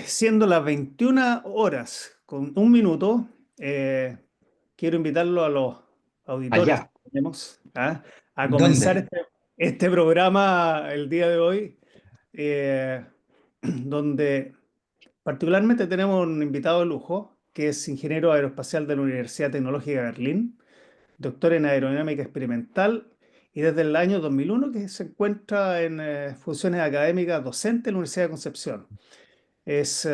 Siendo las 21 horas con un minuto, eh, quiero invitarlo a los auditores Allá. que tenemos, ¿ah? A comenzar ¿Dónde? este programa el día de hoy, eh, donde particularmente tenemos un invitado de lujo, que es ingeniero aeroespacial de la Universidad Tecnológica de Berlín, doctor en aerodinámica experimental y desde el año 2001 que se encuentra en funciones académicas docente en la Universidad de Concepción. Es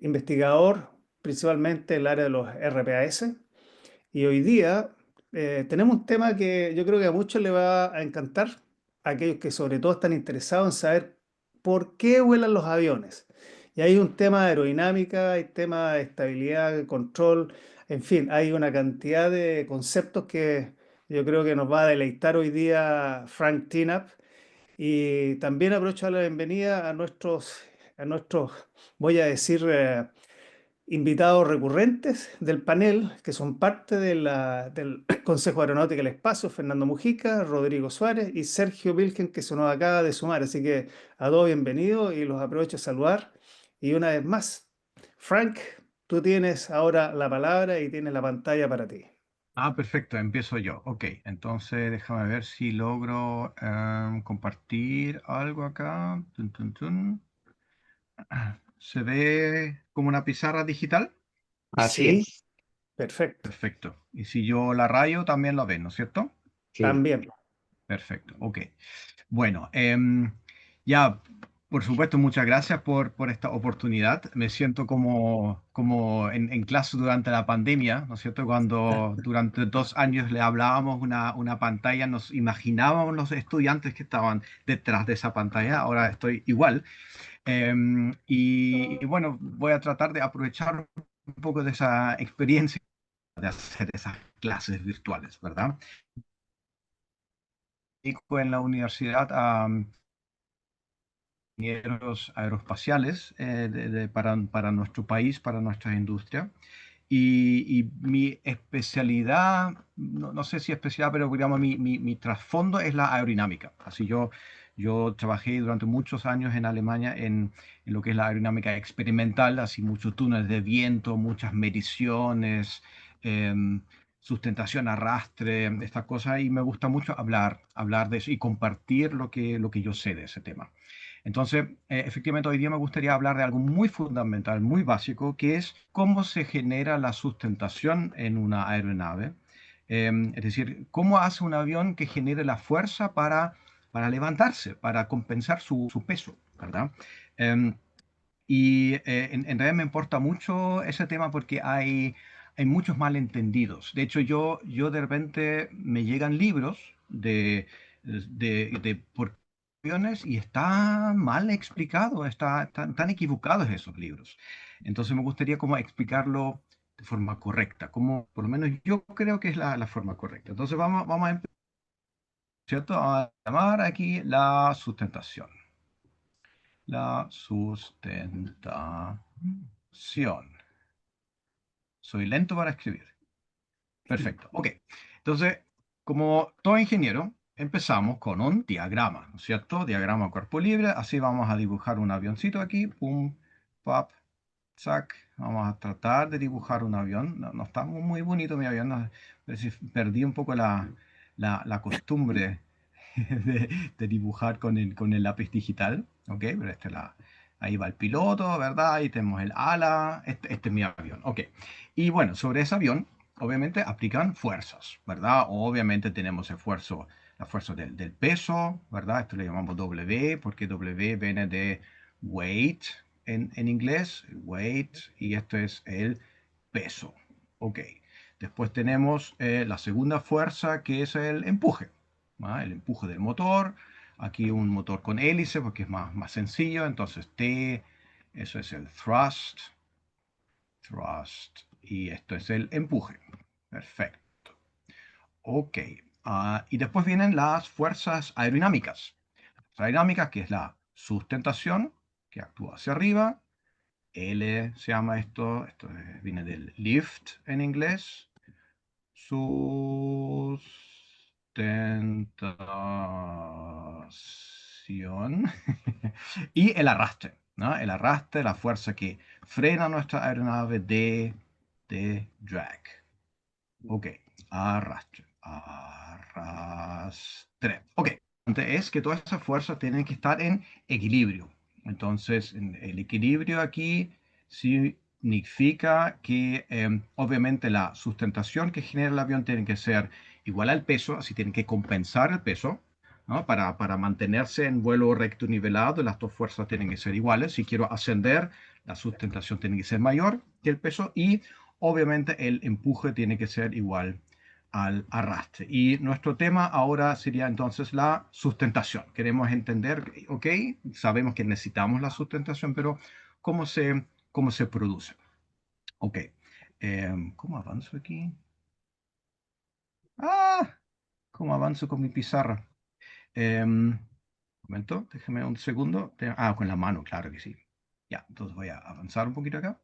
investigador principalmente en el área de los RPAS y hoy día tenemos un tema que yo creo que a muchos le va a encantar, a aquellos que sobre todo están interesados en saber por qué vuelan los aviones. Y hay un tema de aerodinámica, hay tema de estabilidad, de control, en fin, hay una cantidad de conceptos que yo creo que nos va a deleitar hoy día Frank Tinnap. Y también aprovecho a la bienvenida a nuestros, voy a decir, invitados recurrentes del panel, que son parte del Consejo Aeronáutico del Espacio, Fernando Mujica, Rodrigo Suárez y Sergio Wilken, que se nos acaba de sumar. Así que a todos bienvenidos y los aprovecho a saludar. Y una vez más, Frank, tú tienes ahora la palabra y tienes la pantalla para ti. Perfecto, empiezo yo. Ok, entonces déjame ver si logro compartir algo acá. Tun, tun, tun. ¿Se ve como una pizarra digital? Así Sí, es. perfecto. Perfecto. Y si yo la rayo, también lo ven, ¿no es cierto? Sí. También. Perfecto, ok. Bueno, ya, por supuesto, muchas gracias por esta oportunidad. Me siento como en clase durante la pandemia, ¿no es cierto? Cuando durante 2 años le hablábamos una pantalla, nos imaginábamos los estudiantes que estaban detrás de esa pantalla. Ahora estoy igual. Y bueno, voy a tratar de aprovechar un poco de esa experiencia de hacer esas clases virtuales, ¿verdad? Y en la universidad ingenieros aeroespaciales para nuestro país, para nuestra industria. Y mi especialidad, no sé si especialidad, pero digamos mi trasfondo es la aerodinámica. Así yo trabajé durante muchos años en Alemania en lo que es la aerodinámica experimental, así muchos túneles de viento, muchas mediciones, em, sustentación, arrastre, estas cosas, y me gusta mucho hablar de eso y compartir lo que yo sé de ese tema. Entonces, efectivamente, hoy día me gustaría hablar de algo muy fundamental, muy básico, que es cómo se genera la sustentación en una aeronave. Es decir, cómo hace un avión que genere la fuerza para levantarse, para compensar su peso, ¿verdad? Em, en realidad me importa mucho ese tema porque hay muchos malentendidos. De hecho, yo de repente me llegan libros de por aviones y está mal explicado, tan equivocados esos libros. Entonces me gustaría como explicarlo de forma correcta, como por lo menos yo creo que es la forma correcta. Entonces vamos a empezar, ¿cierto? A llamar aquí la sustentación. La sustentación. Soy lento para escribir. Perfecto. Ok. Entonces, como todo ingeniero, empezamos con un diagrama, ¿no es cierto? Diagrama cuerpo libre. Así vamos a dibujar un avioncito aquí. Pum, pap, zac. Vamos a tratar de dibujar un avión. No está muy bonito mi avión. No, pero sí perdí un poco la costumbre de dibujar con el lápiz digital. Ok, pero ahí va el piloto, ¿verdad? Ahí tenemos el ala. Este es mi avión. Ok. Y bueno, sobre ese avión obviamente aplican fuerzas, ¿verdad? Obviamente tenemos la fuerza del peso, ¿verdad? Esto le llamamos W, porque W viene de weight en inglés, weight, y esto es el peso. Ok. Después tenemos la segunda fuerza, que es el empuje, ¿va? El empuje del motor. Aquí un motor con hélice, porque es más sencillo. Entonces T, eso es el thrust, y esto es el empuje. Perfecto. Ok. Y después vienen las fuerzas aerodinámicas. Aerodinámicas, que es la sustentación, que actúa hacia arriba. L se llama esto viene del lift en inglés. Sustentación. sustentación y el arrastre, ¿no? El arrastre, la fuerza que frena nuestra aeronave de drag. Ok, arrastre, arrastre. Ok, entonces es que todas esas fuerzas tienen que estar en equilibrio. Entonces, el equilibrio aquí significa que obviamente la sustentación que genera el avión tiene que ser igual al peso, así tienen que compensar el peso, ¿no? Para mantenerse en vuelo recto y nivelado, las dos fuerzas tienen que ser iguales. Si quiero ascender, la sustentación tiene que ser mayor que el peso y obviamente el empuje tiene que ser igual al arrastre. Y nuestro tema ahora sería entonces la sustentación. Queremos entender, ok, sabemos que necesitamos la sustentación, pero cómo se produce. Ok, ¿cómo avanzo aquí? Ah, ¿cómo avanzo con mi pizarra? Momento, déjeme un segundo. Con la mano, claro que sí. Ya, entonces voy a avanzar un poquito acá.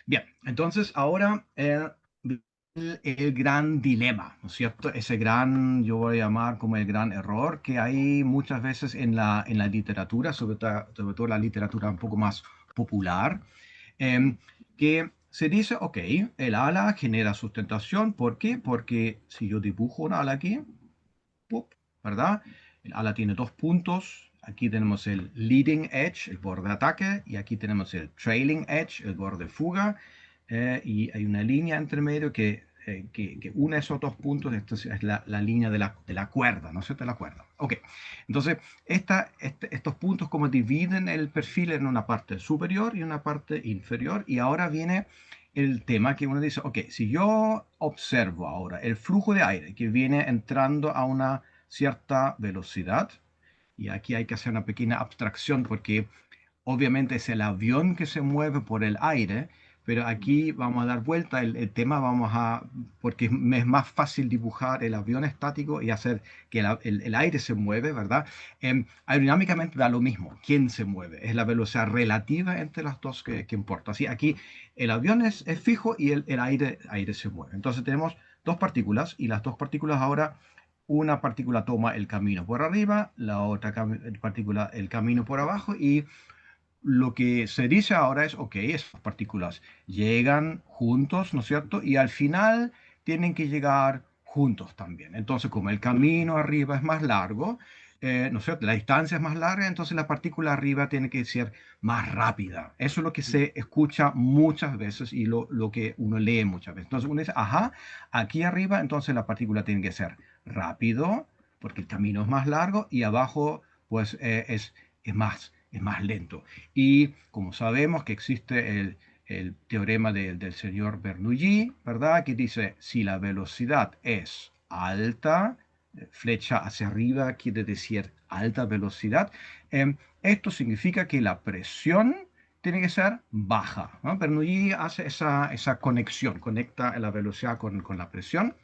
Bien, entonces ahora el gran dilema, ¿no es cierto? Ese gran, yo voy a llamar como el gran error que hay muchas veces en la literatura, sobre todo la literatura un poco más popular, em, que se dice, ok, el ala genera sustentación, ¿por qué? Porque si yo dibujo un ala aquí, ¡pup! ¿Verdad? El ala tiene dos puntos. Aquí tenemos el leading edge, el borde de ataque, y aquí tenemos el trailing edge, el borde de fuga. Y hay una línea entre medio que une esos dos puntos. Esto es la línea de la cuerda, ¿no es cierto? De la cuerda. Ok, entonces estos puntos como dividen el perfil en una parte superior y una parte inferior. Y ahora viene el tema que uno dice, ok, si yo observo ahora el flujo de aire que viene entrando a una cierta velocidad, y aquí hay que hacer una pequeña abstracción porque obviamente es el avión que se mueve por el aire, pero aquí vamos a dar vuelta el tema, porque me es más fácil dibujar el avión estático y hacer que el aire se mueve, ¿verdad? Aerodinámicamente da lo mismo, quién se mueve, es la velocidad relativa entre las dos que importa. Así, aquí el avión es fijo y el aire se mueve. Entonces tenemos dos partículas y las dos partículas ahora una partícula toma el camino por arriba, la otra partícula el camino por abajo y lo que se dice ahora es, ok, esas partículas llegan juntos, ¿no es cierto? Y al final tienen que llegar juntos también. Entonces, como el camino arriba es más largo, ¿no es cierto? La distancia es más larga, entonces la partícula arriba tiene que ser más rápida. Eso es lo que se escucha muchas veces y lo que uno lee muchas veces. Entonces uno dice, ajá, aquí arriba entonces la partícula tiene que ser rápido, porque el camino es más largo, y abajo pues es más lento. Y como sabemos que existe el teorema del señor Bernoulli, ¿verdad? Que dice, si la velocidad es alta, flecha hacia arriba quiere decir alta velocidad, esto significa que la presión tiene que ser baja, ¿no? Bernoulli hace esa conexión, conecta la velocidad con la presión.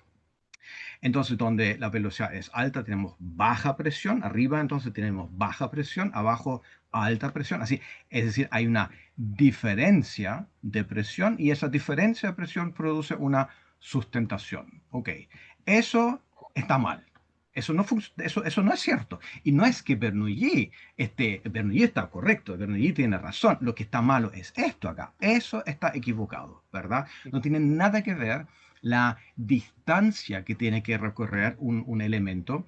Entonces, donde la velocidad es alta, tenemos baja presión. Arriba, entonces, tenemos baja presión. Abajo, alta presión. Así, es decir, hay una diferencia de presión y esa diferencia de presión produce una sustentación. Ok, eso está mal. Eso no es cierto. Y no es que Bernoulli está correcto, Bernoulli tiene razón. Lo que está malo es esto acá. Eso está equivocado, ¿verdad? No tiene nada que ver la distancia que tiene que recorrer un elemento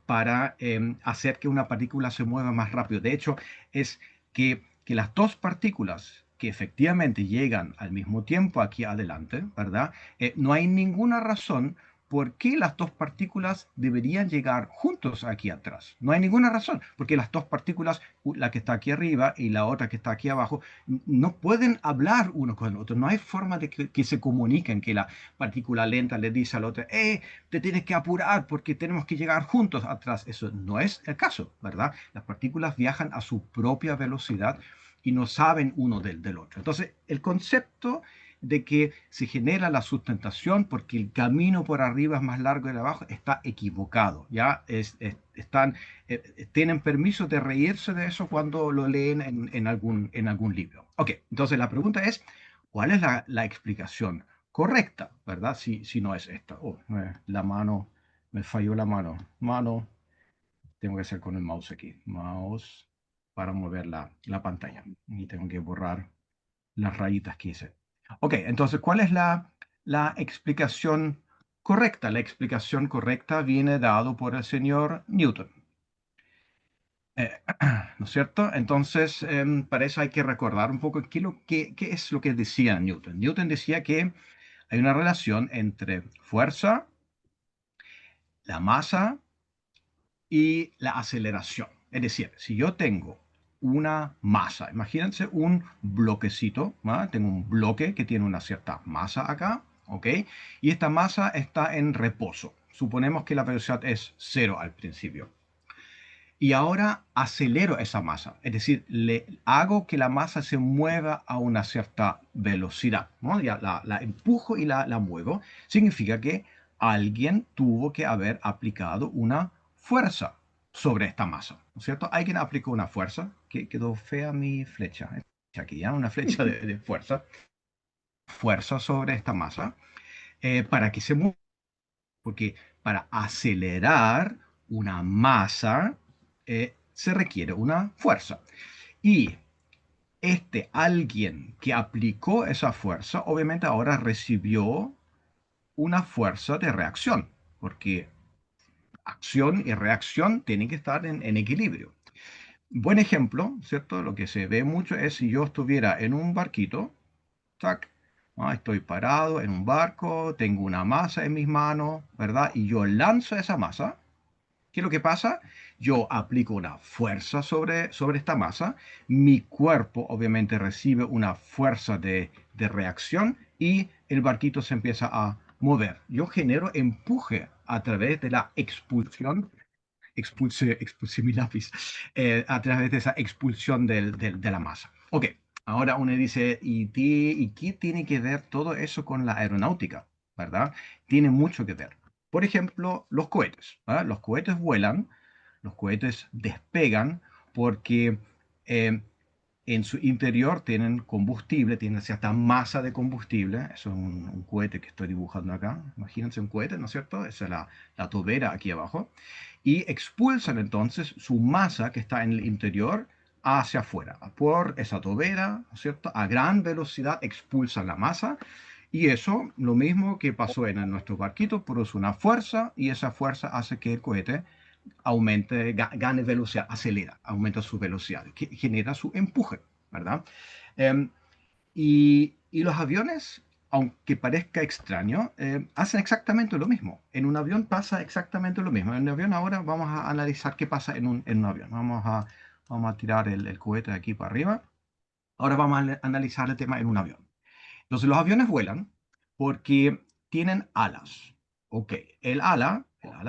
para hacer que una partícula se mueva más rápido. De hecho, es que las dos partículas que efectivamente llegan al mismo tiempo aquí adelante, ¿verdad? No hay ninguna razón por qué las dos partículas deberían llegar juntos aquí atrás. No hay ninguna razón, porque las dos partículas, la que está aquí arriba y la otra que está aquí abajo, no pueden hablar uno con el otro. No hay forma de que se comuniquen, que la partícula lenta le dice al otro, te tienes que apurar porque tenemos que llegar juntos atrás. Eso no es el caso, ¿verdad? Las partículas viajan a su propia velocidad y no saben uno del otro. Entonces, el concepto de que se genera la sustentación porque el camino por arriba es más largo que el de abajo está equivocado. Ya tienen permiso de reírse de eso cuando lo leen en algún libro. Ok, entonces la pregunta es, ¿cuál es la explicación correcta, verdad? Si no es esta. Oh, la mano me falló la mano. Mano, tengo que hacer con el mouse aquí. Mouse para mover la pantalla. Y tengo que borrar las rayitas que hice. Ok, entonces, ¿cuál es la explicación correcta? La explicación correcta viene dado por el señor Newton. Eh, ¿No es cierto? Entonces, para eso hay que recordar un poco qué es lo que decía Newton. Newton decía que hay una relación entre fuerza, la masa y la aceleración. Es decir, si yo tengo una masa, imagínense un bloquecito, ¿va? Tengo un bloque que tiene una cierta masa acá, ¿ok? Y esta masa está en reposo. Suponemos que la velocidad es cero al principio. Y ahora acelero esa masa, es decir, le hago que la masa se mueva a una cierta velocidad, ¿no? Ya la empujo y la muevo. Significa que alguien tuvo que haber aplicado una fuerza sobre esta masa, ¿no es cierto? Alguien aplicó una fuerza, que quedó fea mi flecha, aquí ya, una flecha de fuerza sobre esta masa, para que se mueva, porque para acelerar una masa se requiere una fuerza. Y este alguien que aplicó esa fuerza, obviamente ahora recibió una fuerza de reacción, porque acción y reacción tienen que estar en equilibrio. Buen ejemplo, ¿cierto? Lo que se ve mucho es si yo estuviera en un barquito, tac, estoy parado en un barco, tengo una masa en mis manos, ¿verdad? Y yo lanzo esa masa. ¿Qué es lo que pasa? Yo aplico una fuerza sobre esta masa, mi cuerpo obviamente recibe una fuerza de reacción y el barquito se empieza a mover. Yo genero empuje a través de la expulsión, expulse mi lápiz, a través de esa expulsión de la masa. Ok, ahora uno dice, ¿y qué tiene que ver todo eso con la aeronáutica? ¿Verdad? Tiene mucho que ver. Por ejemplo, los cohetes. ¿Ah? Los cohetes vuelan, los cohetes despegan porque eh, en su interior tienen combustible, tienen cierta masa de combustible. Eso es un cohete que estoy dibujando acá. Imagínense un cohete, ¿no es cierto? Esa es la tobera aquí abajo. Y expulsan entonces su masa que está en el interior hacia afuera. Por esa tobera, ¿no es cierto? A gran velocidad expulsan la masa y eso, lo mismo que pasó en nuestro barquito, produce una fuerza y esa fuerza hace que el cohete aumente, gane velocidad, acelera, aumenta su velocidad, que genera su empuje, ¿verdad? Em, y los aviones, aunque parezca extraño, hacen exactamente lo mismo. En un avión pasa exactamente lo mismo. En un avión ahora vamos a analizar qué pasa en un avión. Vamos a tirar el cohete de aquí para arriba. Ahora vamos a analizar el tema en un avión. Entonces, los aviones vuelan porque tienen alas. Ok, el ala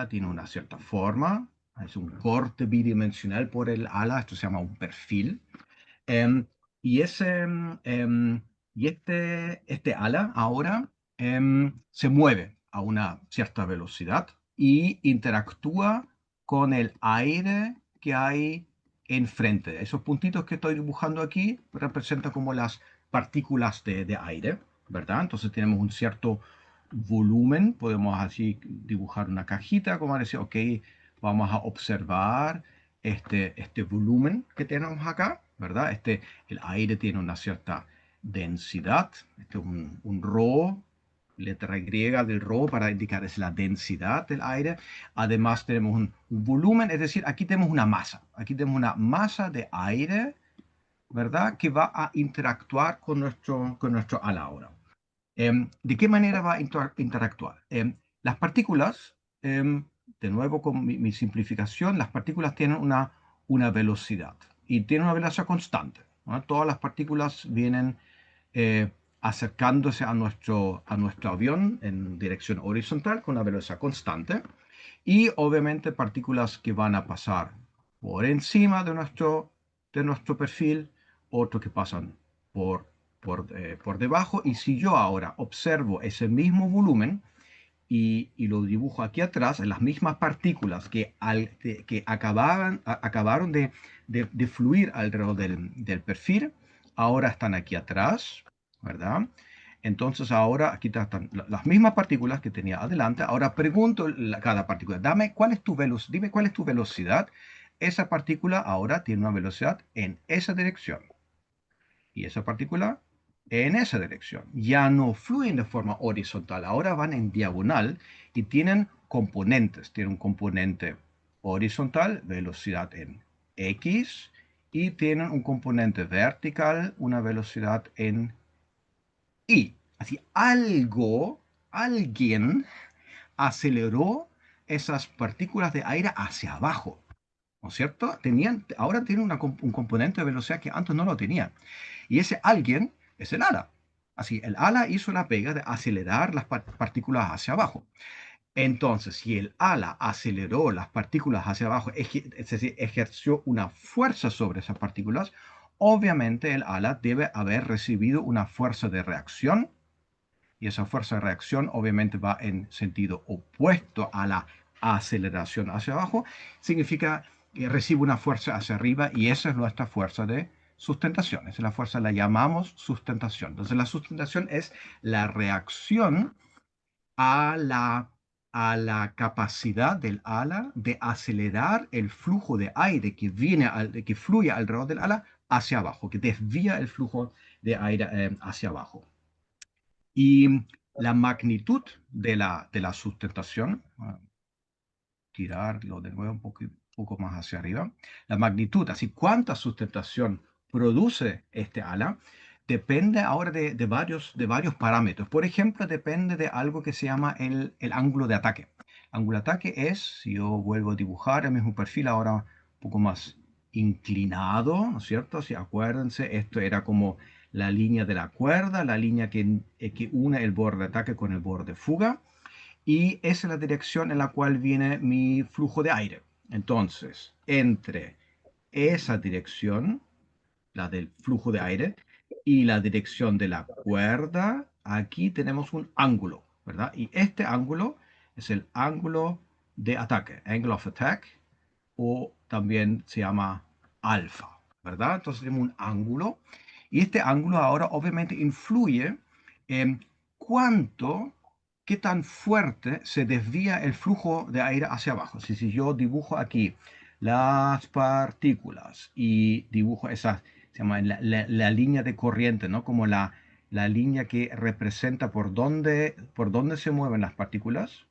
tiene una cierta forma, es un corte bidimensional por el ala, esto se llama un perfil. Em, y ese, y este ala ahora se mueve a una cierta velocidad y interactúa con el aire que hay enfrente. Esos puntitos que estoy dibujando aquí representan como las partículas de aire, ¿verdad? Entonces tenemos un cierto volumen, podemos así dibujar una cajita, como decir, ok, vamos a observar este volumen que tenemos acá, ¿verdad? El aire tiene una cierta densidad, este es un ρ, letra griega del ρ para indicar es la densidad del aire. Además tenemos un volumen, es decir, aquí tenemos una masa de aire, ¿verdad? Que va a interactuar con nuestro ala ahora. ¿De qué manera va a interactuar? Las partículas, de nuevo con mi simplificación, las partículas tienen una velocidad y tienen una velocidad constante, ¿no? Todas las partículas vienen eh, acercándose a nuestro avión en dirección horizontal con una velocidad constante y obviamente partículas que van a pasar por encima de nuestro perfil, otros que pasan por debajo. Y si yo ahora observo ese mismo volumen y lo dibujo aquí atrás, en las mismas partículas que acabaron de fluir alrededor del perfil, ahora están aquí atrás, ¿verdad? Entonces ahora aquí están las mismas partículas que tenía adelante. Ahora pregunto cada partícula, dime cuál es tu velocidad. Esa partícula ahora tiene una velocidad en esa dirección y esa partícula en esa dirección. Ya no fluyen de forma horizontal, ahora van en diagonal y tienen componentes. Tienen un componente horizontal, velocidad en X, y tienen un componente vertical, una velocidad en Y. Así, alguien aceleró esas partículas de aire hacia abajo, ¿no es cierto? Ahora tienen un componente de velocidad que antes no lo tenía. Y ese alguien es el ala. Así, el ala hizo la pega de acelerar las partículas hacia abajo. Entonces, si el ala aceleró las partículas hacia abajo, es decir, ejerció una fuerza sobre esas partículas, obviamente el ala debe haber recibido una fuerza de reacción y esa fuerza de reacción obviamente va en sentido opuesto a la aceleración hacia abajo, significa que recibe una fuerza hacia arriba y esa es nuestra fuerza de sustentación. Esa es la fuerza, la llamamos sustentación. Entonces la sustentación es la reacción a la capacidad del ala de acelerar el flujo de aire que fluye alrededor del ala hacia abajo, que desvía el flujo de aire hacia abajo. Y la magnitud de la sustentación, tirarlo de nuevo poco más hacia arriba, la magnitud, así cuánta sustentación produce este ala, depende ahora de varios parámetros. Por ejemplo, depende de algo que se llama el ángulo de ataque. Ángulo de ataque es, si yo vuelvo a dibujar el mismo perfil ahora un poco más inclinado, ¿no es cierto? Si acuérdense, esto era como la línea de la cuerda, la línea que une el borde de ataque con el borde de fuga, y esa es la dirección en la cual viene mi flujo de aire. Entonces, entre esa dirección, la del flujo de aire, y la dirección de la cuerda, aquí tenemos un ángulo, ¿verdad? Y este ángulo es el ángulo de ataque, angle of attack, o también se llama alfa, ¿verdad? Entonces tenemos un ángulo y este ángulo ahora obviamente influye en cuánto, qué tan fuerte se desvía el flujo de aire hacia abajo. Si yo dibujo aquí las partículas y dibujo esas, se llama la línea de corriente, ¿no? Como la línea que representa por dónde se mueven las partículas.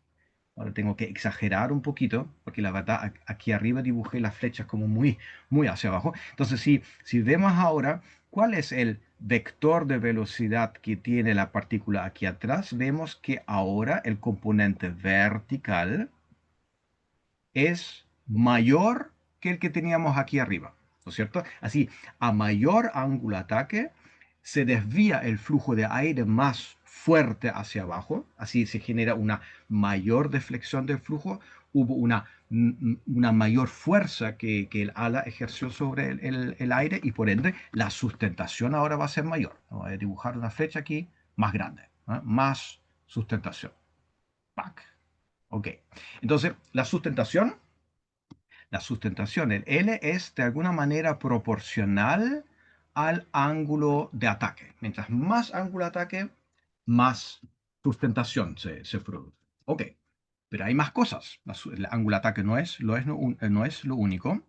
Ahora tengo que exagerar un poquito, porque la verdad aquí arriba dibujé las flechas como muy, muy hacia abajo. Entonces, si vemos ahora cuál es el vector de velocidad que tiene la partícula aquí atrás, vemos que ahora el componente vertical es mayor que el que teníamos aquí arriba, ¿no es cierto? Así, a mayor ángulo de ataque, se desvía el flujo de aire más fuerte hacia abajo, así se genera una mayor deflexión del flujo, hubo una mayor fuerza que el ala ejerció sobre el aire y por ende la sustentación ahora va a ser mayor. Voy a dibujar una flecha aquí más grande, ¿no? Más sustentación. ¡Pac! Ok. Entonces, la sustentación, el L es de alguna manera proporcional al ángulo de ataque. Mientras más ángulo de ataque, más sustentación se produce. Ok, pero hay más cosas. El ángulo de ataque no es lo único.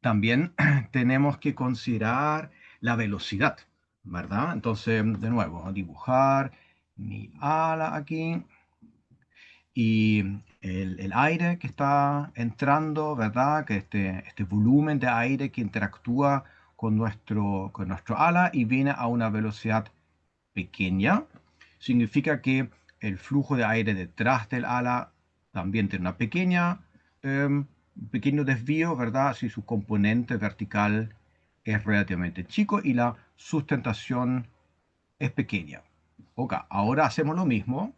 También tenemos que considerar la velocidad, ¿verdad? Entonces, de nuevo, a dibujar mi ala aquí y el aire que está entrando, ¿verdad? Que este volumen de aire que interactúa con nuestro ala y viene a una velocidad pequeña, significa que el flujo de aire detrás del ala también tiene una pequeño desvío, ¿verdad? Si su componente vertical es relativamente chico y la sustentación es pequeña. Ok, ahora hacemos lo mismo.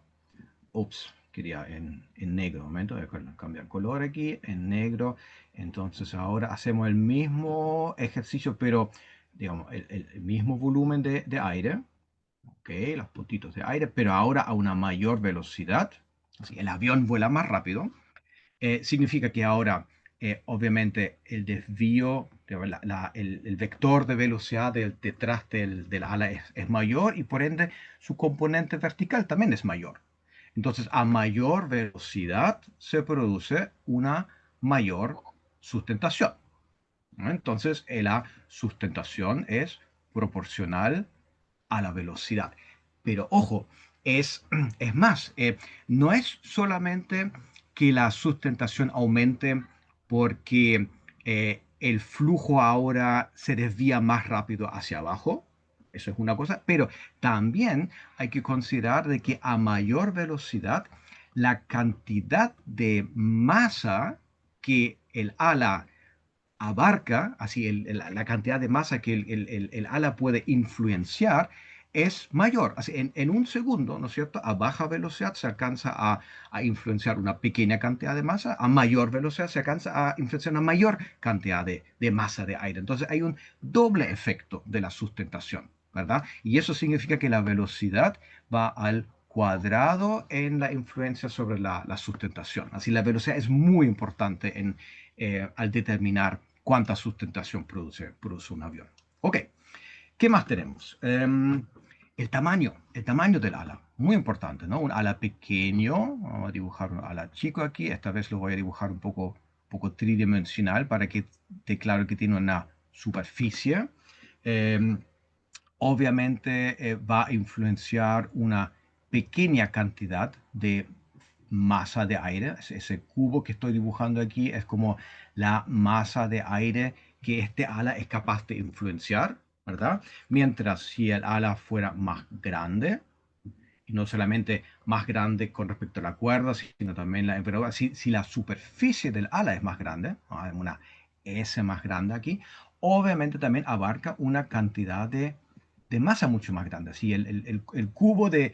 Ups, quería en negro. Un momento, voy a cambiar color aquí, en negro. Entonces ahora hacemos el mismo ejercicio, pero digamos, el mismo volumen de aire. Ok, los puntitos de aire, pero ahora a una mayor velocidad. Así, el avión vuela más rápido. Significa que ahora obviamente el desvío, el vector de velocidad detrás del ala es mayor y por ende su componente vertical también es mayor. Entonces, a mayor velocidad se produce una mayor sustentación, ¿no? Entonces, la sustentación es proporcional a la velocidad. Pero ojo, es, es más, no es solamente que la sustentación aumente porque el flujo ahora se desvía más rápido hacia abajo. Eso es una cosa, pero también hay que considerar de que a mayor velocidad la cantidad de masa que el ala abarca, así la cantidad de masa que el ala puede influenciar es mayor. Así, en un segundo, ¿no es cierto? A baja velocidad se alcanza a influenciar una pequeña cantidad de masa, a mayor velocidad se alcanza a influenciar una mayor cantidad de masa de aire. Entonces hay un doble efecto de la sustentación, ¿verdad? Y eso significa que la velocidad va al cuadrado en la influencia sobre la sustentación. Así la velocidad es muy importante al determinar cuánta sustentación produce un avión. Ok, ¿qué más tenemos? El tamaño del ala, muy importante, ¿no? Un ala pequeño, vamos a dibujar un ala chico aquí, esta vez lo voy a dibujar un poco tridimensional para que esté claro que tiene una superficie. Em, Obviamente va a influenciar una pequeña cantidad de masa de aire. Ese cubo que estoy dibujando aquí es como la masa de aire que este ala es capaz de influenciar, ¿verdad? Mientras si el ala fuera más grande, y no solamente más grande con respecto a la cuerda, sino también la envergadura, si la superficie del ala es más grande, una S más grande aquí, obviamente también abarca una cantidad de masa mucho más grande. Así el cubo de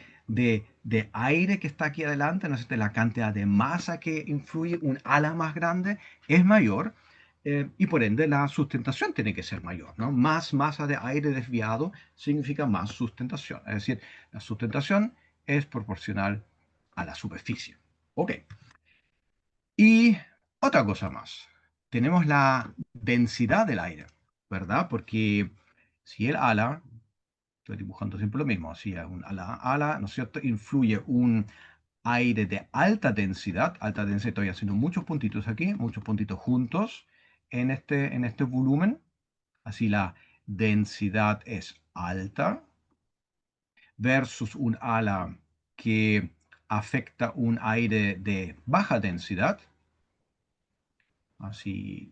aire que está aquí adelante, no sé, la cantidad de masa que influye un ala más grande es mayor. Y por ende la sustentación tiene que ser mayor, ¿no? Más masa de aire desviado significa más sustentación. Es decir, la sustentación es proporcional a la superficie. Ok. Y otra cosa más. Tenemos la densidad del aire, ¿verdad? Porque si el ala, estoy dibujando siempre lo mismo, si un ala, ¿no es cierto?, influye un aire de alta densidad, estoy haciendo muchos puntitos aquí, muchos puntitos juntos en este volumen, así la densidad es alta versus un ala que afecta un aire de baja densidad, así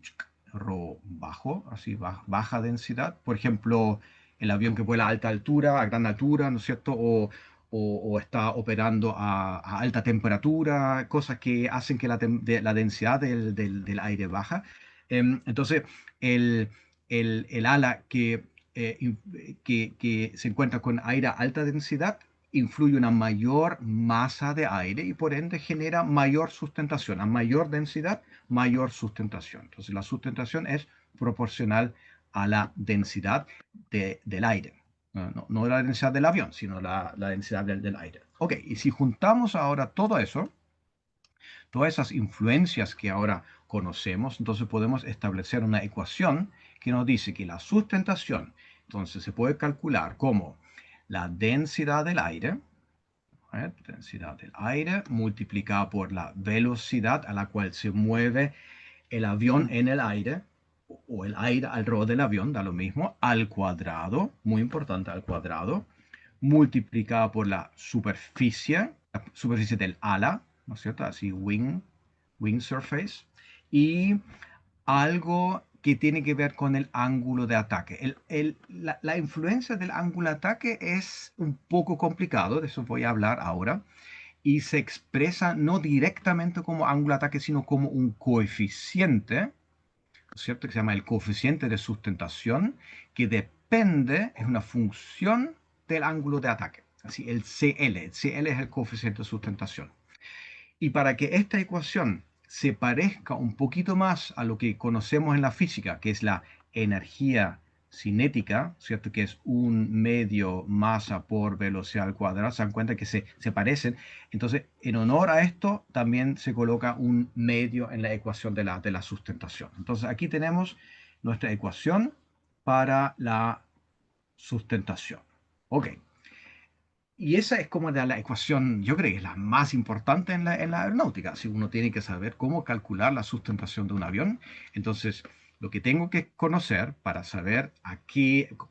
rho bajo, así baja densidad. Por ejemplo, el avión que vuela a alta altura, a gran altura, ¿no es cierto? O está operando a alta temperatura, cosas que hacen que la densidad del aire baja. Entonces, el, el ala que se encuentra con aire a alta densidad influye una mayor masa de aire y por ende genera mayor sustentación. A mayor densidad, mayor sustentación. Entonces la sustentación es proporcional a la densidad del aire. No la densidad del avión, sino la densidad del aire. Ok, y si juntamos ahora todo eso, todas esas influencias que ahora conocemos, entonces podemos establecer una ecuación que nos dice que la sustentación, entonces se puede calcular como la densidad del aire, densidad del aire multiplicada por la velocidad a la cual se mueve el avión en el aire, o el aire alrededor del avión, da lo mismo, al cuadrado, muy importante, al cuadrado, multiplicada por la superficie del ala, ¿no es cierto? Así, wing surface, y algo que tiene que ver con el ángulo de ataque. La influencia del ángulo de ataque es un poco complicado, de eso voy a hablar ahora, y se expresa no directamente como ángulo de ataque, sino como un coeficiente, ¿no es cierto? Que se llama el coeficiente de sustentación, que depende, es una función del ángulo de ataque. Así, el CL es el coeficiente de sustentación. Y para que esta ecuación se parezca un poquito más a lo que conocemos en la física, que es la energía cinética, ¿cierto? Que es un medio masa por velocidad al cuadrado, se dan cuenta que se parecen. Entonces, en honor a esto, también se coloca un medio en la ecuación de la sustentación. Entonces, aquí tenemos nuestra ecuación para la sustentación. Ok. Y esa es como la ecuación, yo creo que es la más importante en la aeronáutica. Si uno tiene que saber cómo calcular la sustentación de un avión, entonces lo que tengo que conocer para saber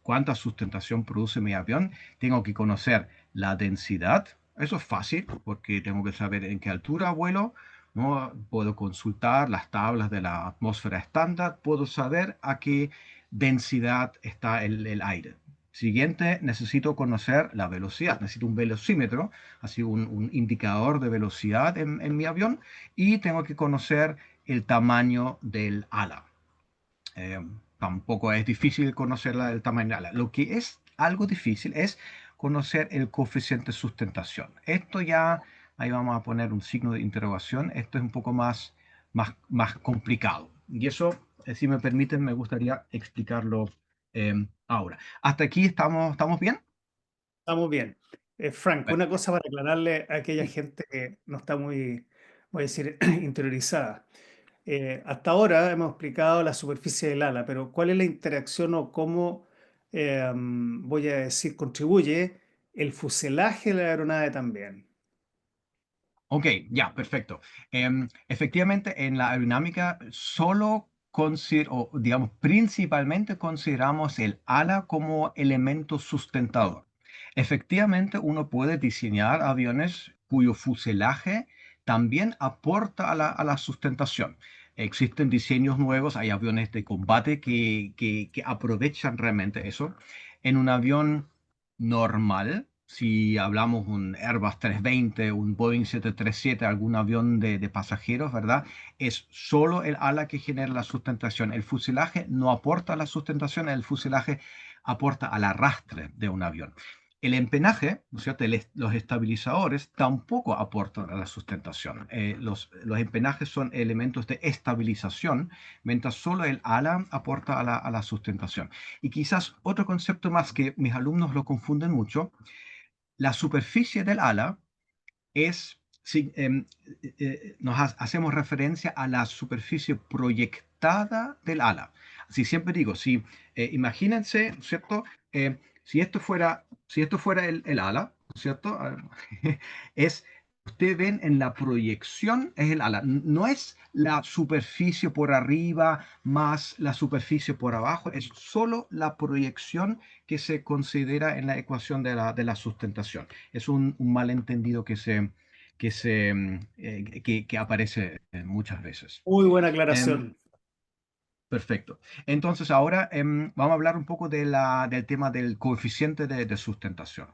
cuánta sustentación produce mi avión, tengo que conocer la densidad. Eso es fácil porque tengo que saber en qué altura vuelo, ¿no? Puedo consultar las tablas de la atmósfera estándar, puedo saber a qué densidad está el aire. Siguiente, necesito conocer la velocidad. Necesito un velocímetro, así un indicador de velocidad en mi avión. Y tengo que conocer el tamaño del ala. Eh, Tampoco es difícil conocer el tamaño del ala. Lo que es algo difícil es conocer el coeficiente de sustentación. Esto ya, ahí vamos a poner un signo de interrogación. Esto es un poco más complicado. Y eso, si me permiten, me gustaría explicarlo ahora. ¿Hasta aquí estamos bien? Estamos bien. Frank, una Perfecto. cosa para aclararle a aquella Sí. gente que no está muy, voy a decir, interiorizada. Hasta ahora hemos explicado la superficie del ala, pero ¿cuál es la interacción o cómo, voy a decir, contribuye el fuselaje de la aeronave también? Ok, ya, perfecto. Efectivamente, en la aerodinámica o digamos, principalmente consideramos el ala como elemento sustentador. Efectivamente, uno puede diseñar aviones cuyo fuselaje también aporta a la sustentación. Existen diseños nuevos, hay aviones de combate que aprovechan realmente eso. En un avión normal, si hablamos un Airbus 320, un Boeing 737, algún avión de pasajeros, ¿verdad? Es solo el ala que genera la sustentación. El fuselaje no aporta a la sustentación, el fuselaje aporta al arrastre de un avión. El empenaje, ¿no es cierto? Los estabilizadores tampoco aportan a la sustentación. Los empenajes son elementos de estabilización, mientras solo el ala aporta a la sustentación. Y quizás otro concepto más que mis alumnos lo confunden mucho, la superficie del ala es, si, hacemos referencia a la superficie proyectada del ala. Así siempre digo, si imagínense, ¿cierto? Si esto fuera el ala, ¿cierto? Es, ustedes ven en la proyección es el ala, no es la superficie por arriba más la superficie por abajo, es solo la proyección que se considera en la ecuación de la sustentación. Es un malentendido que aparece muchas veces. Muy buena Em, aclaración. Perfecto. Entonces ahora vamos a hablar un poco del tema del coeficiente de sustentación.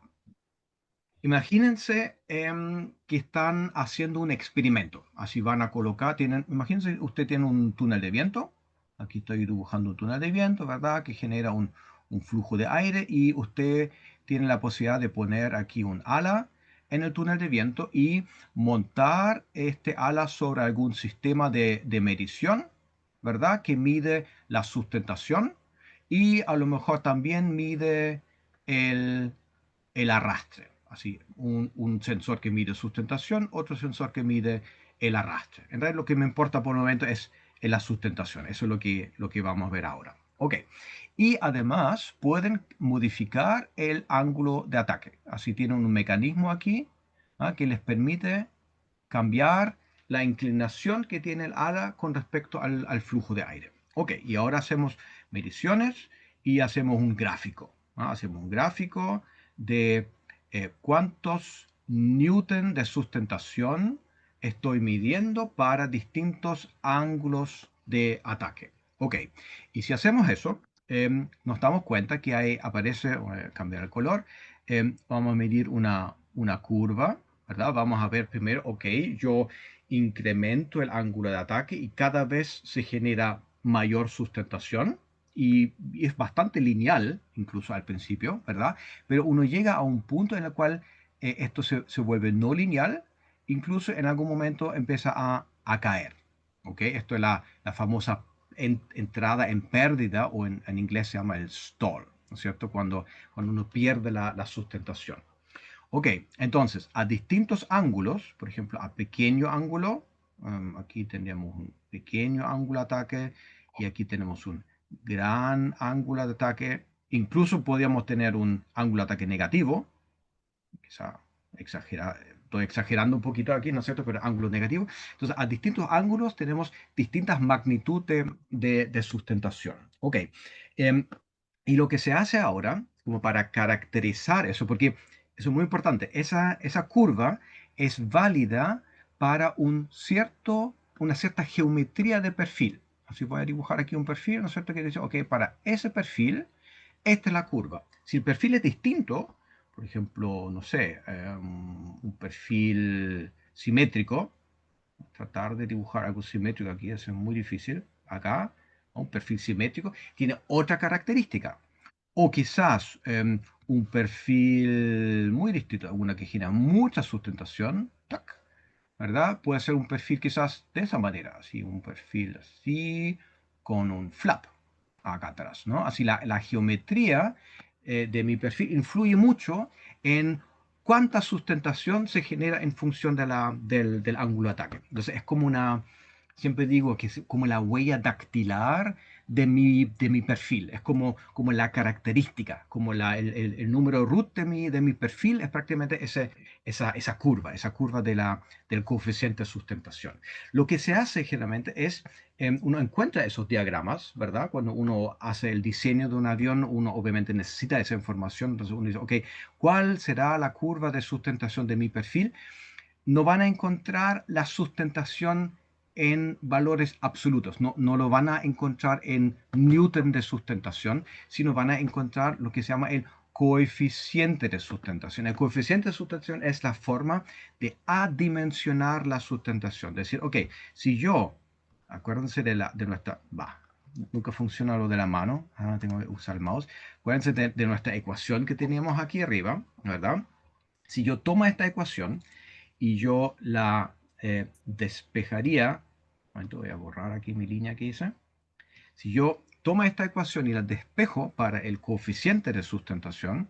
Imagínense que están haciendo un experimento. Así van a colocar, imagínense, usted tiene un túnel de viento. Aquí estoy dibujando un túnel de viento, ¿verdad? Que genera un flujo de aire y usted tiene la posibilidad de poner aquí un ala en el túnel de viento y montar este ala sobre algún sistema de medición, ¿verdad? Que mide la sustentación y a lo mejor también mide el el arrastre. Así, un sensor que mide sustentación, otro sensor que mide el arrastre. En realidad lo que me importa por el momento es la sustentación. Eso es lo que vamos a ver ahora. Ok. Y además pueden modificar el ángulo de ataque. Así tienen un mecanismo aquí, que les permite cambiar la inclinación que tiene el ala con respecto al flujo de aire. Ok, y ahora hacemos mediciones y hacemos un gráfico. Hacemos un gráfico de cuántos newton de sustentación estoy midiendo para distintos ángulos de ataque. Ok, y si hacemos eso, nos damos cuenta que ahí aparece, voy a cambiar el color, vamos a medir una curva, ¿verdad? Vamos a ver primero, ok, yo incremento el ángulo de ataque y cada vez se genera mayor sustentación y es bastante lineal, incluso al principio, ¿verdad? Pero uno llega a un punto en el cual esto se vuelve no lineal, incluso en algún momento empieza a caer, ¿ok? Esto es la famosa entrada en pérdida o en inglés se llama el stall, ¿no es cierto? Cuando uno pierde la sustentación. Ok, entonces a distintos ángulos, por ejemplo, a pequeño ángulo, aquí tenemos un pequeño ángulo de ataque y aquí tenemos un gran ángulo de ataque. Incluso podríamos tener un ángulo de ataque negativo, quizá estoy exagerando un poquito aquí, ¿no es cierto? Pero ángulo negativo. Entonces, a distintos ángulos tenemos distintas magnitudes de sustentación. Ok. Em, y lo que se hace ahora, como para caracterizar eso, porque eso es muy importante, esa curva es válida para una cierta geometría de perfil. Así voy a dibujar aquí un perfil, ¿no es cierto? Que dice, ok, para ese perfil, esta es la curva. Si el perfil es distinto, por ejemplo, no sé, un perfil simétrico, tratar de dibujar algo simétrico aquí es muy difícil. Acá, un perfil simétrico tiene otra característica. O quizás un perfil muy distinto, una que genera mucha sustentación, tac, ¿verdad? Puede ser un perfil quizás de esa manera, así, un perfil así, con un flap acá atrás, ¿no? Así la geometría de mi perfil influye mucho en cuánta sustentación se genera en función del ángulo de ataque. Entonces es como siempre digo que es como la huella dactilar de mi perfil, es como la característica, como el número root de mi perfil es prácticamente esa curva del coeficiente de sustentación. Lo que se hace generalmente es, uno encuentra esos diagramas, ¿verdad? Cuando uno hace el diseño de un avión, uno obviamente necesita esa información, entonces uno dice, ok, ¿cuál será la curva de sustentación de mi perfil? No van a encontrar la sustentación en valores absolutos, no lo van a encontrar en newton de sustentación, sino van a encontrar lo que se llama el coeficiente de sustentación. El coeficiente de sustentación es la forma de adimensionar la sustentación. Es decir, ok, si yo, acuérdense de nuestra, nunca funciona lo de la mano, tengo que usar el mouse, acuérdense de nuestra ecuación que teníamos aquí arriba, ¿verdad? Si yo tomo esta ecuación y yo la despejaría, un momento, voy a borrar aquí mi línea que hice. Si yo tomo esta ecuación y la despejo para el coeficiente de sustentación,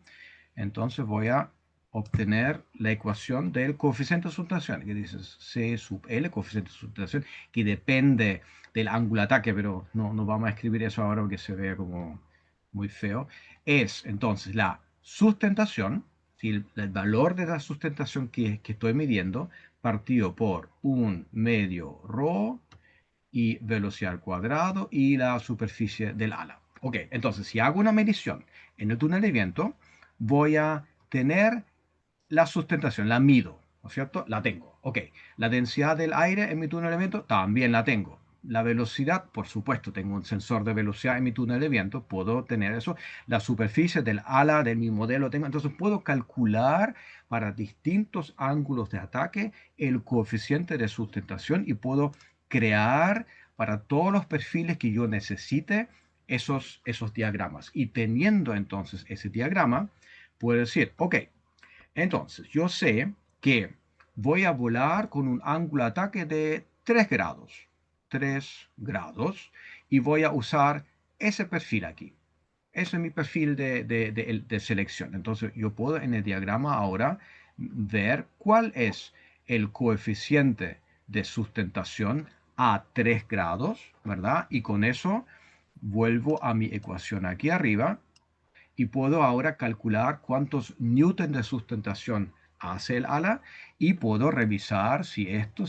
entonces voy a obtener la ecuación del coeficiente de sustentación, que dice C sub L, coeficiente de sustentación, que depende del ángulo de ataque, pero no vamos a escribir eso ahora porque se ve como muy feo. Es entonces la sustentación, ¿sí? El valor de la sustentación que estoy midiendo, partido por un medio ρ y velocidad al cuadrado y la superficie del ala. Ok, entonces si hago una medición en el túnel de viento, voy a tener la sustentación, la mido, ¿no es cierto? La tengo. Ok, la densidad del aire en mi túnel de viento también la tengo. La velocidad, por supuesto, tengo un sensor de velocidad en mi túnel de viento, puedo tener eso. La superficie del ala de mi modelo tengo, entonces puedo calcular para distintos ángulos de ataque el coeficiente de sustentación y puedo crear para todos los perfiles que yo necesite esos diagramas. Y teniendo entonces ese diagrama, puedo decir, ok, entonces yo sé que voy a volar con un ángulo de ataque de 3 grados. 3 grados. Y voy a usar ese perfil aquí. Ese es mi perfil de selección. Entonces yo puedo en el diagrama ahora ver cuál es el coeficiente de sustentación a 3 grados, ¿verdad? Y con eso vuelvo a mi ecuación aquí arriba y puedo ahora calcular cuántos newton de sustentación hace el ala y puedo revisar si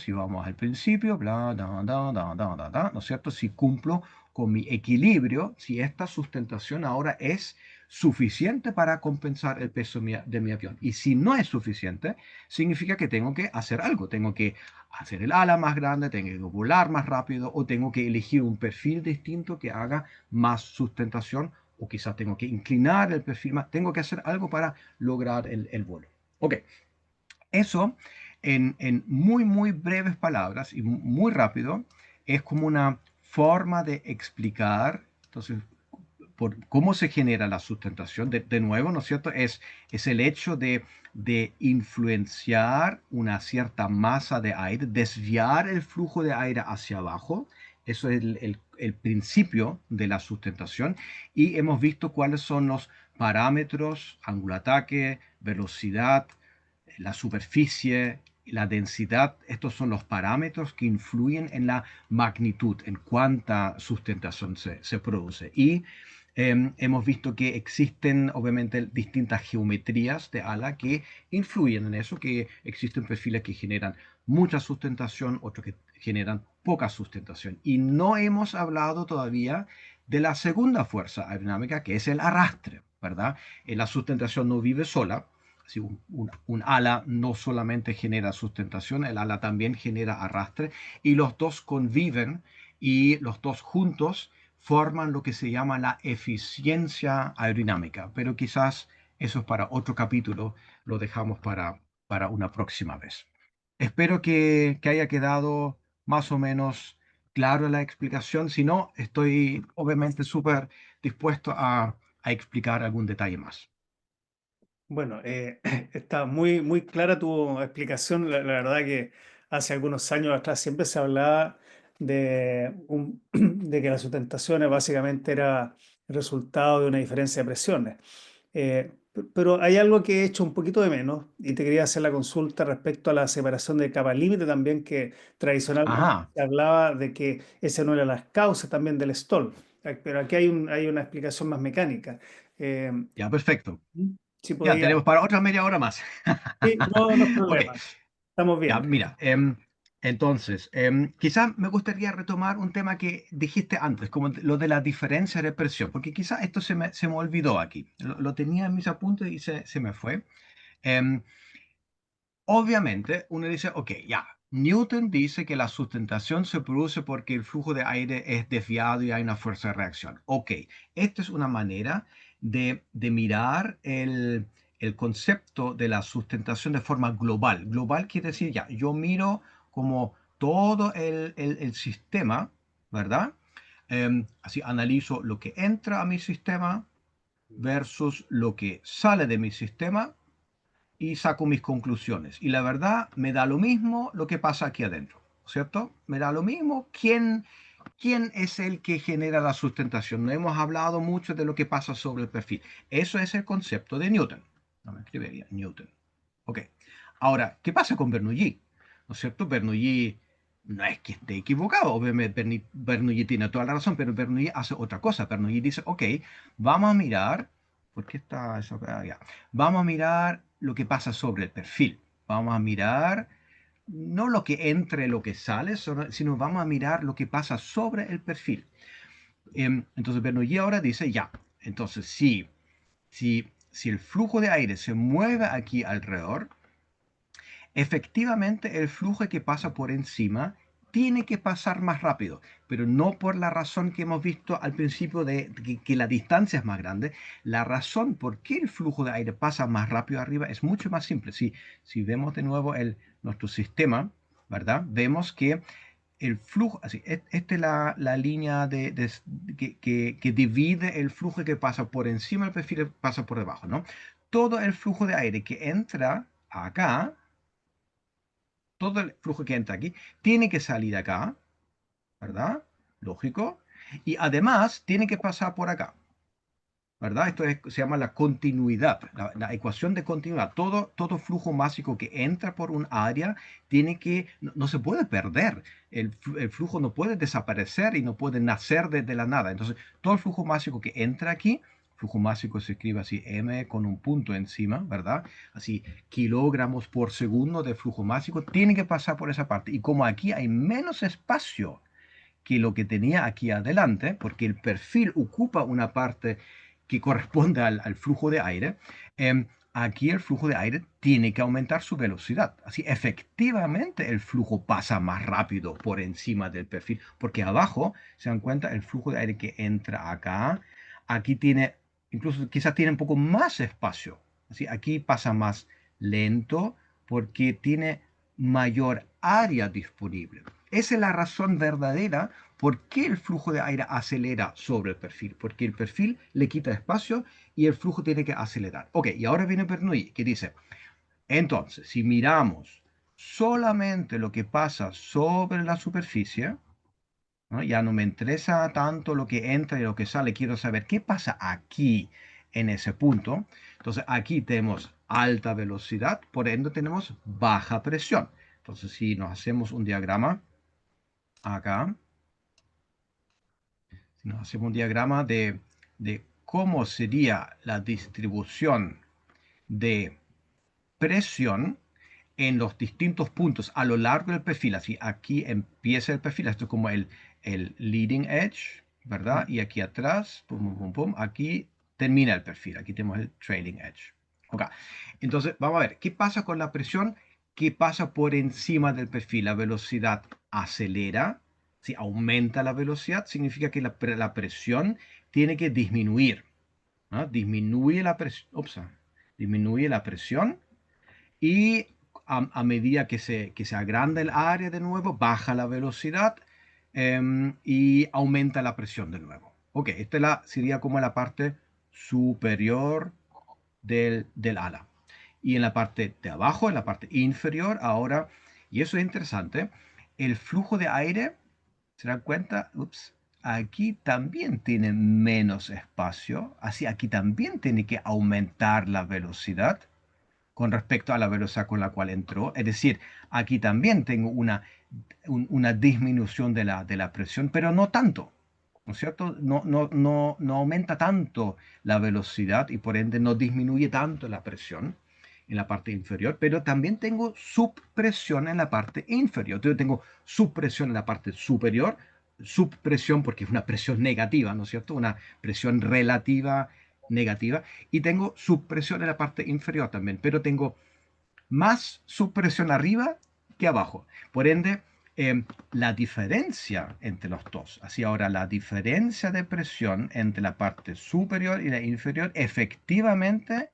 vamos al principio, bla, da, da, da, da, da, da, ¿no es cierto? Si cumplo con mi equilibrio, si esta sustentación ahora es suficiente para compensar el peso de mi avión. Y si no es suficiente, significa que tengo que hacer algo. Tengo que hacer el ala más grande, tengo que volar más rápido o tengo que elegir un perfil distinto que haga más sustentación o quizás tengo que inclinar el perfil más, tengo que hacer algo para lograr el vuelo. Ok, eso en muy, muy breves palabras y muy rápido es como una forma de explicar, entonces, por cómo se genera la sustentación. De nuevo, ¿no es cierto? Es el hecho de influenciar una cierta masa de aire, desviar el flujo de aire hacia abajo. Eso es el principio de la sustentación y hemos visto cuáles son los parámetros, ángulo de ataque, velocidad, la superficie, la densidad. Estos son los parámetros que influyen en la magnitud, en cuánta sustentación se produce. Y hemos visto que existen obviamente distintas geometrías de ala que influyen en eso, que existen perfiles que generan mucha sustentación, otros que generan poca sustentación. Y no hemos hablado todavía de la segunda fuerza aerodinámica, que es el arrastre, ¿verdad? La sustentación no vive sola. Si un ala no solamente genera sustentación, el ala también genera arrastre y los dos conviven y los dos juntos forman lo que se llama la eficiencia aerodinámica. Pero quizás eso es para otro capítulo, lo dejamos para una próxima vez. Espero que haya quedado más o menos claro la explicación. Si no, estoy obviamente súper dispuesto a explicar algún detalle más. Bueno, está muy, muy clara tu explicación. La verdad que hace algunos años atrás siempre se hablaba de que la sustentación básicamente era el resultado de una diferencia de presiones. Pero hay algo que he hecho un poquito de menos y te quería hacer la consulta respecto a la separación de capa límite también, que tradicionalmente Ajá, se hablaba de que esa no era la causa también del stall. Pero aquí hay una explicación más mecánica. Eh, ya, perfecto. si Ya, podía. tenemos para otra media hora más. Sí, no, no es Ok, problema. Estamos ya, bien. mira, entonces, quizás me gustaría retomar un tema que dijiste antes, como lo de la diferencia de presión, porque quizás esto se me olvidó aquí. Lo tenía en mis apuntes y se me fue. Em, Obviamente, uno dice, ok, ya, Newton dice que la sustentación se produce porque el flujo de aire es desviado y hay una fuerza de reacción. Ok, esta es una manera de mirar el concepto de la sustentación de forma global. Global quiere decir, ya, yo miro como todo el sistema, ¿verdad? Así analizo lo que entra a mi sistema versus lo que sale de mi sistema y saco mis conclusiones. Y la verdad, me da lo mismo lo que pasa aquí adentro, ¿cierto? Me da lo mismo quién es el que genera la sustentación. No hemos hablado mucho de lo que pasa sobre el perfil. Eso es el concepto de Newton. No me escribiría Newton. Ok. Ahora, ¿qué pasa con Bernoulli? ¿No es cierto? Bernoulli no es que esté equivocado, obviamente Bernoulli tiene toda la razón, pero Bernoulli hace otra cosa. Bernoulli dice, ok, vamos a mirar, ¿por qué está eso acá? Ya. Vamos a mirar lo que pasa sobre el perfil. Vamos a mirar no lo que entre, lo que sale, sino vamos a mirar lo que pasa sobre el perfil. Entonces Bernoulli ahora dice, ya, entonces si el flujo de aire se mueve aquí alrededor, efectivamente el flujo que pasa por encima tiene que pasar más rápido, pero no por la razón que hemos visto al principio de que la distancia es más grande. La razón por qué el flujo de aire pasa más rápido arriba es mucho más simple. Si vemos de nuevo nuestro sistema, ¿verdad? Vemos que el flujo, así, esta es la línea que divide el flujo que pasa por encima del perfil y pasa por debajo, ¿no? Todo el flujo de aire que entra acá, todo el flujo que entra aquí, tiene que salir acá, ¿verdad? Lógico. Y además tiene que pasar por acá. ¿Verdad? Se llama la continuidad, la ecuación de continuidad. Todo flujo másico que entra por un área no se puede perder. El flujo no puede desaparecer y no puede nacer desde la nada. Entonces, todo el flujo másico que entra aquí, flujo másico se escribe así, m con un punto encima, ¿verdad? Así, kilogramos por segundo de flujo másico, tiene que pasar por esa parte. Y como aquí hay menos espacio que lo que tenía aquí adelante, porque el perfil ocupa una parte que corresponde al flujo de aire, aquí el flujo de aire tiene que aumentar su velocidad. Así, efectivamente, el flujo pasa más rápido por encima del perfil, porque abajo, se dan cuenta, el flujo de aire que entra acá, aquí tiene, incluso quizás tiene un poco más espacio. Así, aquí pasa más lento porque tiene mayor área disponible. Esa es la razón verdadera por qué el flujo de aire acelera sobre el perfil, porque el perfil le quita espacio y el flujo tiene que acelerar. Ok, y ahora viene Bernoulli que dice, entonces, si miramos solamente lo que pasa sobre la superficie, ¿no? Ya no me interesa tanto lo que entra y lo que sale, quiero saber qué pasa aquí en ese punto. Entonces aquí tenemos alta velocidad, por ende tenemos baja presión. Entonces si nos hacemos un diagrama acá, si nos hacemos un diagrama de cómo sería la distribución de presión en los distintos puntos a lo largo del perfil. Así, aquí empieza el perfil, esto es como el leading edge, ¿verdad? Y aquí atrás, pum, pum, pum, pum, aquí termina el perfil, aquí tenemos el trailing edge. Ok, entonces vamos a ver, ¿qué pasa con la presión? ¿Qué pasa por encima del perfil? La velocidad acelera, si aumenta la velocidad, significa que la presión tiene que disminuir, ¿no? Disminuye la presión y a medida que se agranda el área de nuevo, baja la velocidad y aumenta la presión de nuevo. Ok, sería como la parte superior del ala. Y en la parte de abajo, en la parte inferior, ahora, y eso es interesante, el flujo de aire, ¿se dan cuenta? Ups, aquí también tiene menos espacio, así aquí también tiene que aumentar la velocidad con respecto a la velocidad con la cual entró. Es decir, aquí también tengo una disminución de la presión, pero no tanto, ¿no es cierto? No aumenta tanto la velocidad y por ende no disminuye tanto la presión en la parte inferior, pero también tengo subpresión en la parte inferior. Entonces tengo subpresión en la parte superior, subpresión porque es una presión negativa, ¿no es cierto? Una presión relativa negativa y tengo subpresión en la parte inferior también, pero tengo más subpresión arriba que abajo. Por ende, la diferencia entre los dos, así ahora la diferencia de presión entre la parte superior y la inferior efectivamente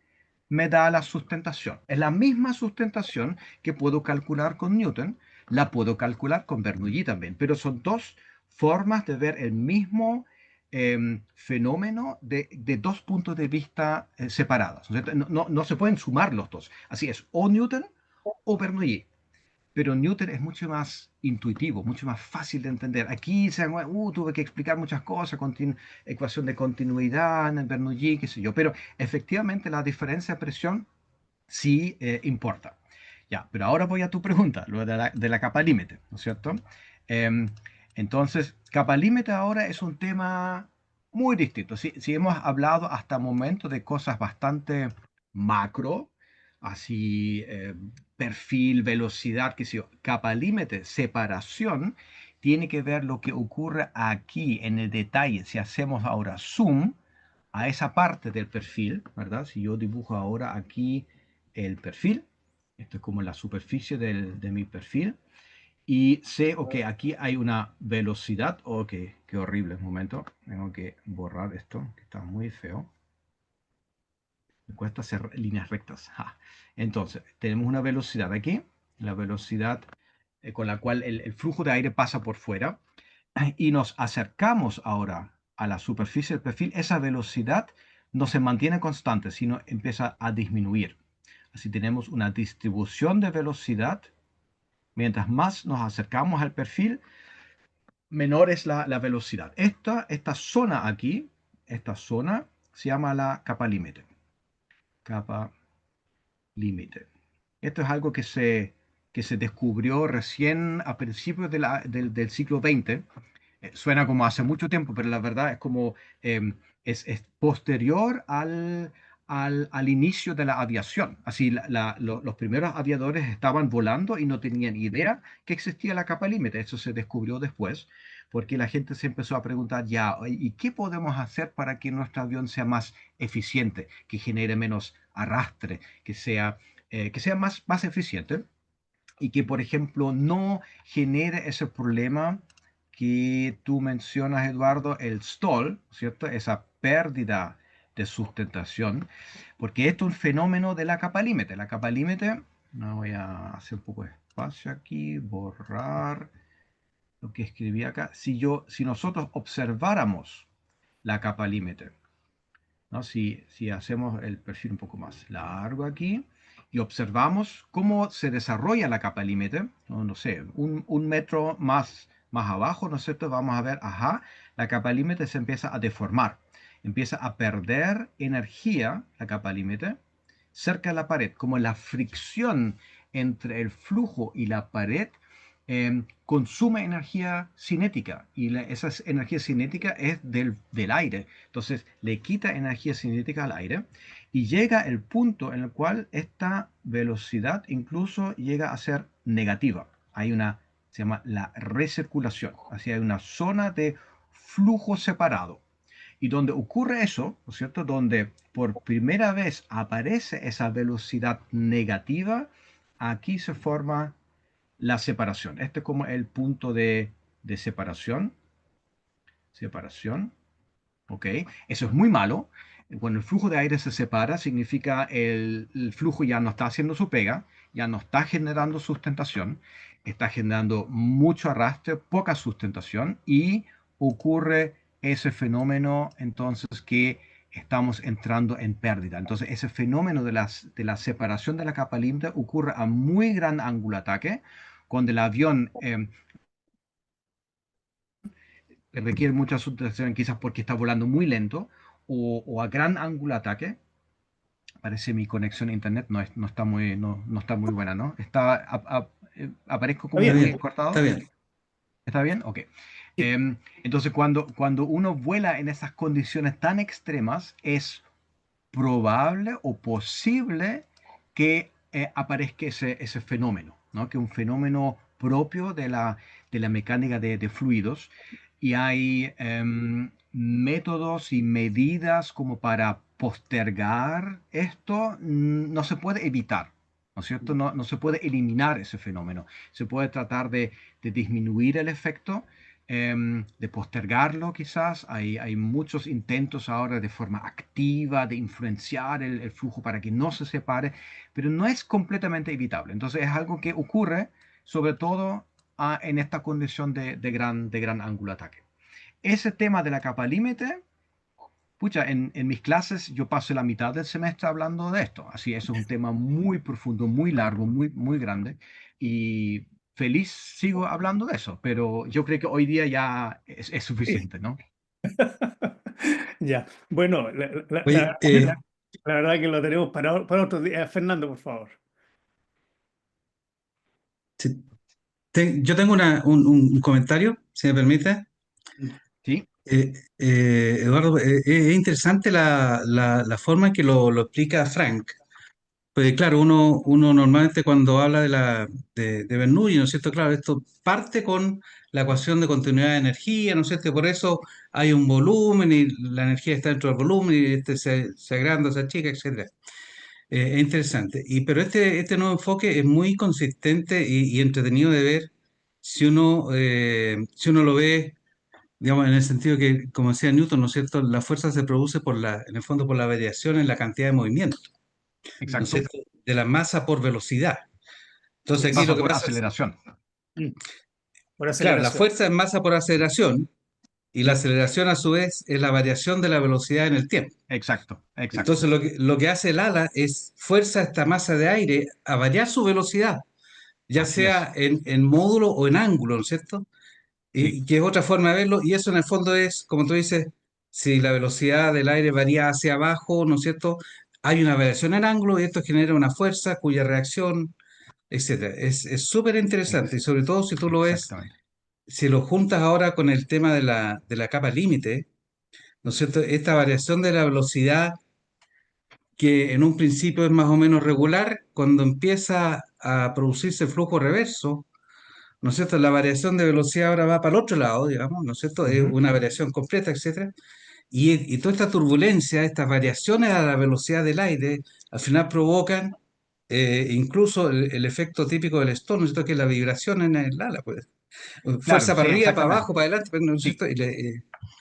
me da la sustentación. Es la misma sustentación que puedo calcular con Newton, la puedo calcular con Bernoulli también, pero son dos formas de ver el mismo fenómeno de dos puntos de vista separados. No se pueden sumar los dos. Así es, o Newton o Bernoulli. Pero Newton es mucho más intuitivo, mucho más fácil de entender. Aquí tuve que explicar muchas cosas, ecuación de continuidad en Bernoulli, qué sé yo. Pero efectivamente la diferencia de presión sí importa. Ya, pero ahora voy a tu pregunta, lo de la capa límite, ¿no es cierto? Em, entonces, capa límite ahora es un tema muy distinto. Si hemos hablado hasta el momento de cosas bastante macro, así perfil, velocidad, qué sé yo, capa límite, separación, tiene que ver lo que ocurre aquí en el detalle. Si hacemos ahora zoom a esa parte del perfil, ¿verdad? Si yo dibujo ahora aquí el perfil, esto es como la superficie de mi perfil, y sé, ok, aquí hay una velocidad, ok, qué horrible, un momento, tengo que borrar esto, que está muy feo, me cuesta hacer líneas rectas. Ja. Entonces, tenemos una velocidad aquí, la velocidad con la cual el flujo de aire pasa por fuera, y nos acercamos ahora a la superficie del perfil, esa velocidad no se mantiene constante, sino empieza a disminuir. Así tenemos una distribución de velocidad. Mientras más nos acercamos al perfil, menor es la velocidad. Esta zona aquí, esta zona se llama la capa límite. Capa límite. Esto es algo que se descubrió recién a principios del siglo XX. Suena como hace mucho tiempo, pero la verdad es como es posterior al inicio de la aviación. Así, los primeros aviadores estaban volando y no tenían idea que existía la capa límite. Eso se descubrió después, porque la gente se empezó a preguntar, ya, ¿y qué podemos hacer para que nuestro avión sea más eficiente, que genere menos arrastre, que sea más eficiente? Y que, por ejemplo, no genere ese problema que tú mencionas, Eduardo, el stall, ¿cierto? Esa pérdida de sustentación, porque esto es un fenómeno de la capa límite. La capa límite, no voy a hacer un poco de espacio aquí, borrar lo que escribí acá. Si nosotros observáramos la capa límite, ¿no? Si hacemos el perfil un poco más largo aquí y observamos cómo se desarrolla la capa límite, no sé, un metro más abajo, ¿no es cierto? Vamos a ver, ajá, la capa límite se empieza a deformar, empieza a perder energía, la capa límite, cerca de la pared, como la fricción entre el flujo y la pared consume energía cinética y esa energía cinética es del aire. Entonces le quita energía cinética al aire y llega el punto en el cual esta velocidad incluso llega a ser negativa. Hay una, se llama la recirculación, así hay una zona de flujo separado. Y donde ocurre eso, ¿no es cierto? Donde por primera vez aparece esa velocidad negativa, aquí se forma la separación. Este es como el punto de separación. Separación. ¿Ok? Eso es muy malo. Cuando el flujo de aire se separa, significa el flujo ya no está haciendo su pega, ya no está generando sustentación, está generando mucho arrastre, poca sustentación y ocurre ese fenómeno entonces que estamos entrando en pérdida. Entonces ese fenómeno de la separación de la capa límite ocurre a muy gran ángulo de ataque, cuando el avión requiere mucha sustentación quizás porque está volando muy lento o a gran ángulo de ataque. Parece mi conexión a internet no está no está muy buena, ¿no? Aparezco Está como Está bien. muy bien, está cortado. bien. ¿Está bien? Ok. Sí. Entonces, cuando uno vuela en esas condiciones tan extremas, es probable o posible que aparezca ese fenómeno, ¿no? Que un fenómeno propio de la mecánica de fluidos y hay métodos y medidas como para postergar esto, no se puede evitar. ¿No es cierto? No se puede eliminar ese fenómeno. Se puede tratar de disminuir el efecto, de postergarlo quizás. Hay muchos intentos ahora de forma activa de influenciar el flujo para que no se separe, pero no es completamente evitable. Entonces es algo que ocurre sobre todo en esta condición de gran ángulo de ataque. Ese tema de la capa límite, pucha, en mis clases yo paso la mitad del semestre hablando de esto. Así, eso es un tema muy profundo, muy largo, muy grande. Y feliz sigo hablando de eso, pero yo creo que hoy día ya es Sí. suficiente, ¿no? Ya. Bueno, Oye, la verdad que lo tenemos para otro día. Fernando, por favor. sí, yo tengo un comentario, si me permite. Sí, Eduardo, es interesante la forma en que lo explica Frank. Pues claro, uno normalmente cuando habla de Bernoulli, ¿no es cierto? Claro, esto parte con la ecuación de continuidad de energía, ¿no es cierto? Y por eso hay un volumen y la energía está dentro del volumen y este se agranda, se achica, etcétera. Es interesante. Pero este nuevo enfoque es muy consistente y entretenido de ver si uno lo ve, digamos, en el sentido que, como decía Newton, ¿no es cierto? La fuerza se produce en el fondo por la variación en la cantidad de movimiento, ¿no es exacto. cierto? De la masa por velocidad. Entonces aquí lo Pasa que por pasa es, aceleración. Mm. Por claro, la aceleración. fuerza es masa por aceleración y la aceleración a su vez es la variación de la velocidad en el tiempo. Exacto, exacto. Entonces lo que hace el ala es fuerza a esta masa de aire a variar su velocidad, ya Así es. sea en módulo o en ángulo, ¿no es cierto? Sí, Y que es otra forma de verlo, y eso en el fondo es, como tú dices, si la velocidad del aire varía hacia abajo, ¿no es cierto? Hay una variación en ángulo y esto genera una fuerza cuya reacción, etcétera. Es súper interesante y ex- sobre todo si tú lo ves, exactamente. si lo juntas ahora con el tema de de la capa límite, ¿no es cierto? Esta variación de la velocidad que en un principio es más o menos regular, cuando empieza a producirse el flujo reverso, ¿no es cierto? La variación de velocidad ahora va para el otro lado, digamos, ¿no es cierto? Es Ujú. una variación completa, etcétera. Y toda esta turbulencia, estas variaciones a la velocidad del aire, al final provocan incluso el efecto típico del Stone, ¿no es cierto? Que es la vibración en el ala, pues. Claro, Fuerza sí, para arriba, para exactamente. abajo, para adelante, ¿no es Sí, cierto?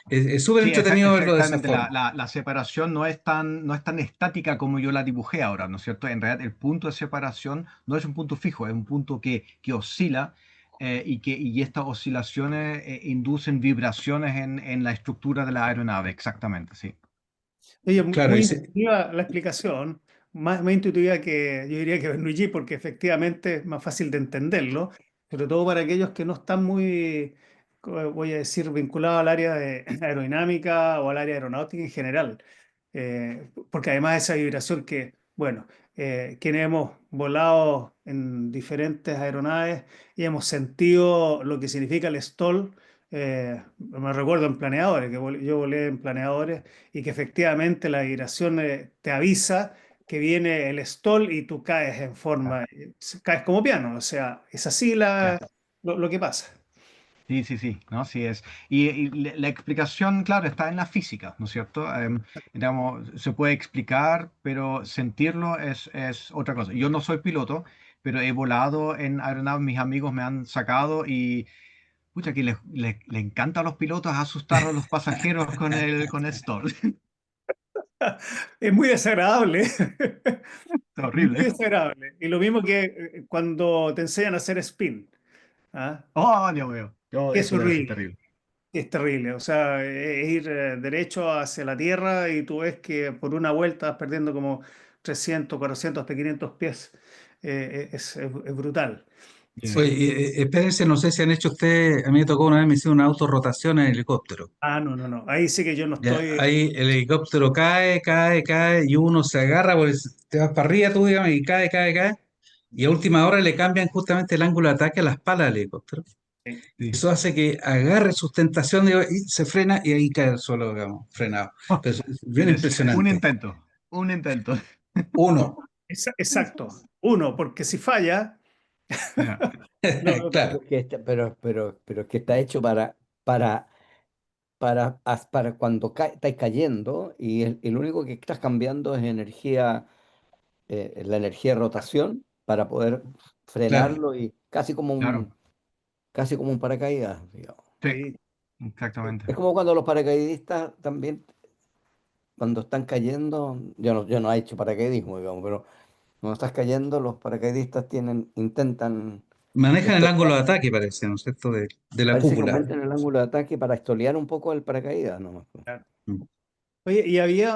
Es súper sí, entretenido verlo de esa exactamente. forma. La separación no es tan estática como yo la dibujé ahora, ¿no es cierto? En realidad, el punto de separación no es un punto fijo, es un punto que oscila y estas oscilaciones inducen vibraciones en la estructura de la aeronave. Exactamente, sí. Oye, Claro, muy intuitiva la explicación, más intuitiva que yo diría que Bernoulli, porque efectivamente es más fácil de entenderlo, sobre todo para aquellos que no están muy voy a decir, vinculado al área de aerodinámica o al área aeronáutica en general. Porque además esa vibración que, bueno, quienes hemos volado en diferentes aeronaves y hemos sentido lo que significa el stall, me recuerdo en planeadores, yo volé en planeadores y que efectivamente la vibración te avisa que viene el stall y tú caes en Ya, forma, caes como piano, o sea, es así ya. lo que pasa. Sí, sí, sí, ¿no? Sí es. Y la explicación, claro, está en la física, ¿no es cierto? Digamos, se puede explicar, pero sentirlo es otra cosa. Yo no soy piloto, pero he volado en aeronaves, mis amigos me han sacado y, pucha, que le encanta a los pilotos asustar a los pasajeros con el stall. Es muy desagradable. Es Muy horrible. desagradable. Y lo mismo que cuando te enseñan a hacer spin. ¿Ah? Oh, Dios mío. Oh, Que es eso debe ser horrible. terrible. Es terrible. O sea, es ir derecho hacia la Tierra y tú ves que por una vuelta vas perdiendo como 300, 400, hasta 500 pies. Es brutal. Yeah. Oye, Sí. espérense, no sé si han hecho ustedes, a mí me tocó una vez, me hicieron una autorrotación en helicóptero. Ah, no, no, no. Ahí sí que yo no Ya, estoy. ahí el helicóptero cae, cae, cae, y uno se agarra, pues te vas para arriba tú, digamos, y cae, cae, cae. Y a última hora le cambian justamente el ángulo de ataque a las palas del helicóptero. Sí. Eso hace que agarre sustentación digo, y se frena y ahí cae al suelo, digamos, frenado. Oh, Pero es bien tienes un impresionante. intento. Un intento. Uno, Exacto. Uno, porque si falla, Yeah. no, no, Pero claro, es que pero es que está hecho para, para cuando estáis cayendo y el único que estás cambiando es energía, la energía de rotación para poder claro. frenarlo y Claro. casi como un paracaídas, digamos. Sí, sí. Es exactamente. como cuando los paracaidistas también, cuando están cayendo, yo no he hecho paracaidismo, digamos, pero cuando estás cayendo, los paracaidistas intentan Manejan el ángulo estoquear, de ataque, parece, ¿no es cierto? De la parece que cúpula. aumentan el ángulo de ataque para estolear un poco el paracaídas, ¿no? Claro. Mm. Oye,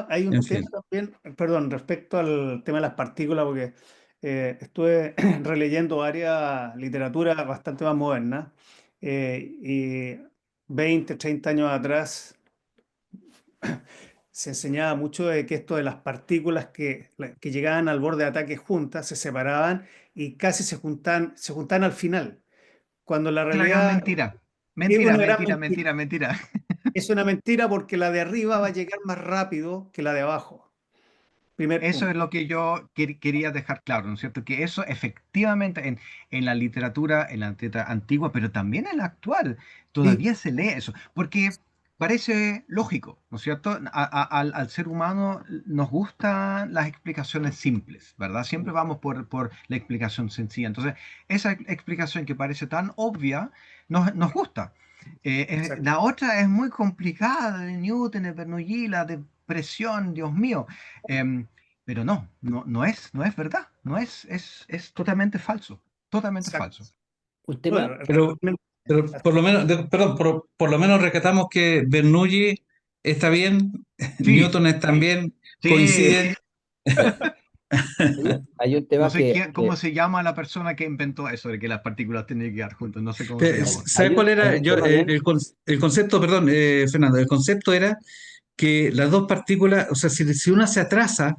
hay En un tema fin, también, perdón, respecto al tema de las partículas, porque estuve releyendo varias literaturas bastante más modernas y 20, 30 años atrás se enseñaba mucho de que esto de las partículas que llegaban al borde de ataque juntas se separaban y casi se juntan al final, cuando la Es la gran realidad mentira. es Mentira, una gran mentira, mentira. mentira, mentira. Es una mentira porque la de arriba va a llegar más rápido que la de abajo. Primer Eso es punto. lo que yo quería dejar claro, ¿no es cierto? Que eso efectivamente en en la literatura antigua, pero también en la actual, Sí, todavía se lee eso, porque parece lógico, ¿no es cierto? Al ser humano nos gustan las explicaciones simples, ¿verdad? Siempre vamos por la explicación sencilla. Entonces, esa explicación que parece tan obvia nos gusta. exacto. La otra es muy complicada, de Newton, de Bernoulli, la de presión, Dios mío. Em, pero no es verdad, es totalmente falso, totalmente Exacto. falso. Un tema, Bueno, pero, realmente, pero por lo menos, perdón, por lo menos rescatamos que Bernoulli está bien, Sí, Newton está bien, sí, coinciden. hay un no tema sé quién, cómo se llama la persona que inventó eso de que las partículas tienen que quedar juntas, no sé cómo se llamó. ¿Sabe cuál hay era? un tema bien, El concepto, perdón, Fernando, el concepto era que las dos partículas, o sea, si una se atrasa,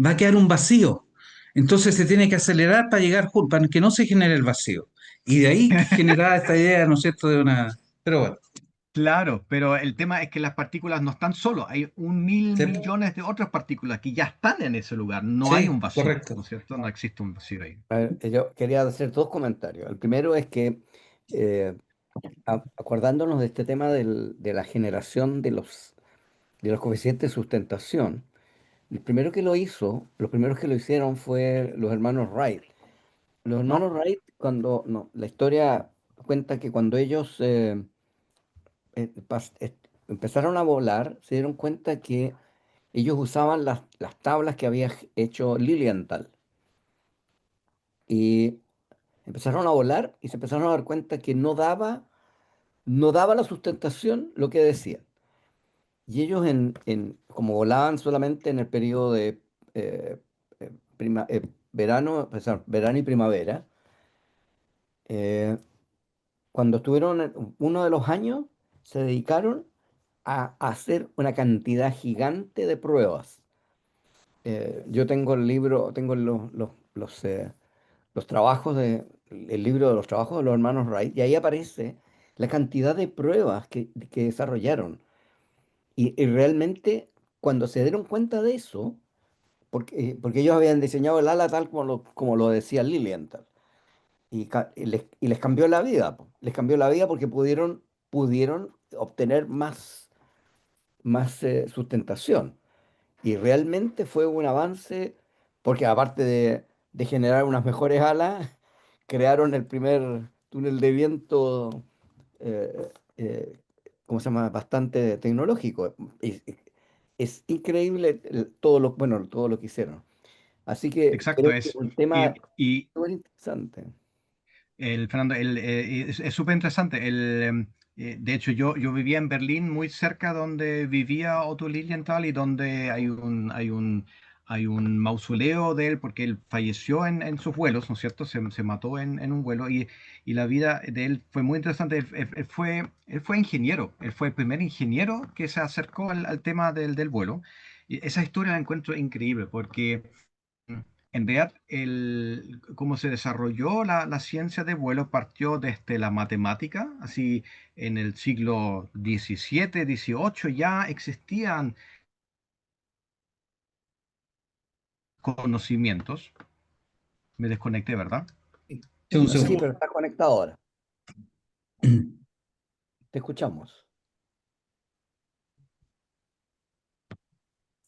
va a quedar un vacío. Entonces se tiene que acelerar para llegar juntos, para que no se genere el vacío. Y de ahí generaba esta idea, ¿no es cierto?, de una... Pero bueno, Claro, pero el tema es que las partículas no están solo, hay un mil sí, millones de otras partículas que ya están en ese lugar, no hay sí, un vacío, correcto. ¿no es cierto? No existe un vacío ahí. a ver, yo quería hacer dos comentarios. El primero es que, eh, acordándonos de este tema de la generación de los coeficientes de sustentación, los primeros que lo hicieron fue los hermanos Wright. Los ¿No? hermanos Wright, cuando, no, la historia cuenta que cuando ellos empezaron a volar, se dieron cuenta que ellos usaban las tablas que había hecho Lilienthal. Y empezaron a volar y se empezaron a dar cuenta que no daba la sustentación lo que decían. Y ellos, como volaban solamente en el periodo de eh, verano y primavera, eh, cuando estuvieron uno de los años, se dedicaron a hacer una cantidad gigante de pruebas. Yo tengo el libro, tengo los trabajos el libro de los trabajos de los hermanos Wright, y ahí aparece la cantidad de pruebas que desarrollaron. Y realmente, cuando se dieron cuenta de eso, porque ellos habían diseñado el ala tal como lo decía Lilienthal, y les cambió la vida, po. Les cambió la vida porque pudieron obtener más sustentación. Y realmente fue un avance, porque aparte de generar unas mejores alas, crearon el primer túnel de viento, eh, eh, ¿cómo se llama? Bastante tecnológico. Es increíble todo lo que hicieron. Así que Exacto, creo que es un tema y súper interesante. Fernando, es súper interesante. De hecho, yo vivía en Berlín, muy cerca donde vivía Otto Lilienthal y donde hay un mausoleo de él, porque él falleció en sus vuelos, ¿no es cierto? Se mató en un vuelo y la vida de él fue muy interesante. Él fue ingeniero, él fue el primer ingeniero que se acercó al tema del vuelo. Y esa historia la encuentro increíble porque en realidad, cómo se desarrolló la ciencia de vuelo partió desde la matemática, así en el siglo XVII, XVIII ya existían conocimientos. Me desconecté, ¿verdad? Sí. Sí, un Hace Sí, segundo. pero está conectado ahora. Te escuchamos.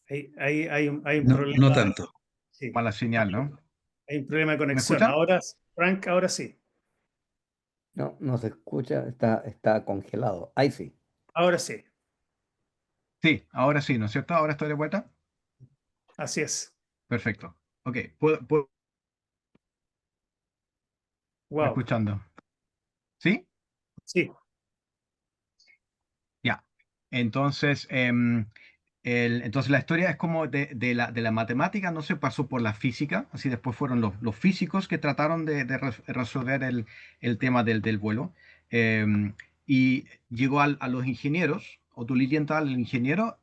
hay un No, problema, no tanto. sí, Mala señal, ¿no? hay un problema de ¿Me conexión. escuchan? Ahora, Frank, ahora sí, No, no se escucha, está congelado. Ahí sí. ahora sí, Sí, ahora sí, ¿no es cierto? Ahora estoy de vuelta. así es. Perfecto. Ok, ¿puedo Wow, escuchando? ¿Sí? sí, Ya. Entonces, entonces la historia es como de la matemática, no se pasó por la física, así después fueron los físicos que trataron de resolver el tema del vuelo. Y llegó a los ingenieros, Otto Lilienthal, el ingeniero,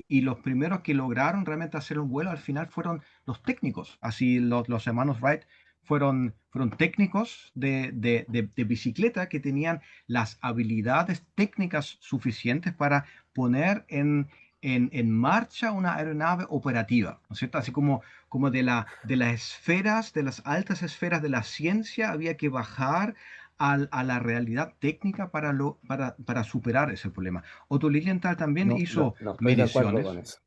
y los primeros que lograron realmente hacer un vuelo al final fueron los técnicos. Así los hermanos Wright fueron técnicos de bicicleta que tenían las habilidades técnicas suficientes para poner en marcha una aeronave operativa, ¿no es cierto? Así como de las esferas, de las altas esferas de la ciencia, había que bajar a la realidad técnica para superar ese problema. Otto Lilienthal también No, no, hizo no estoy de acuerdo con mediciones. eso.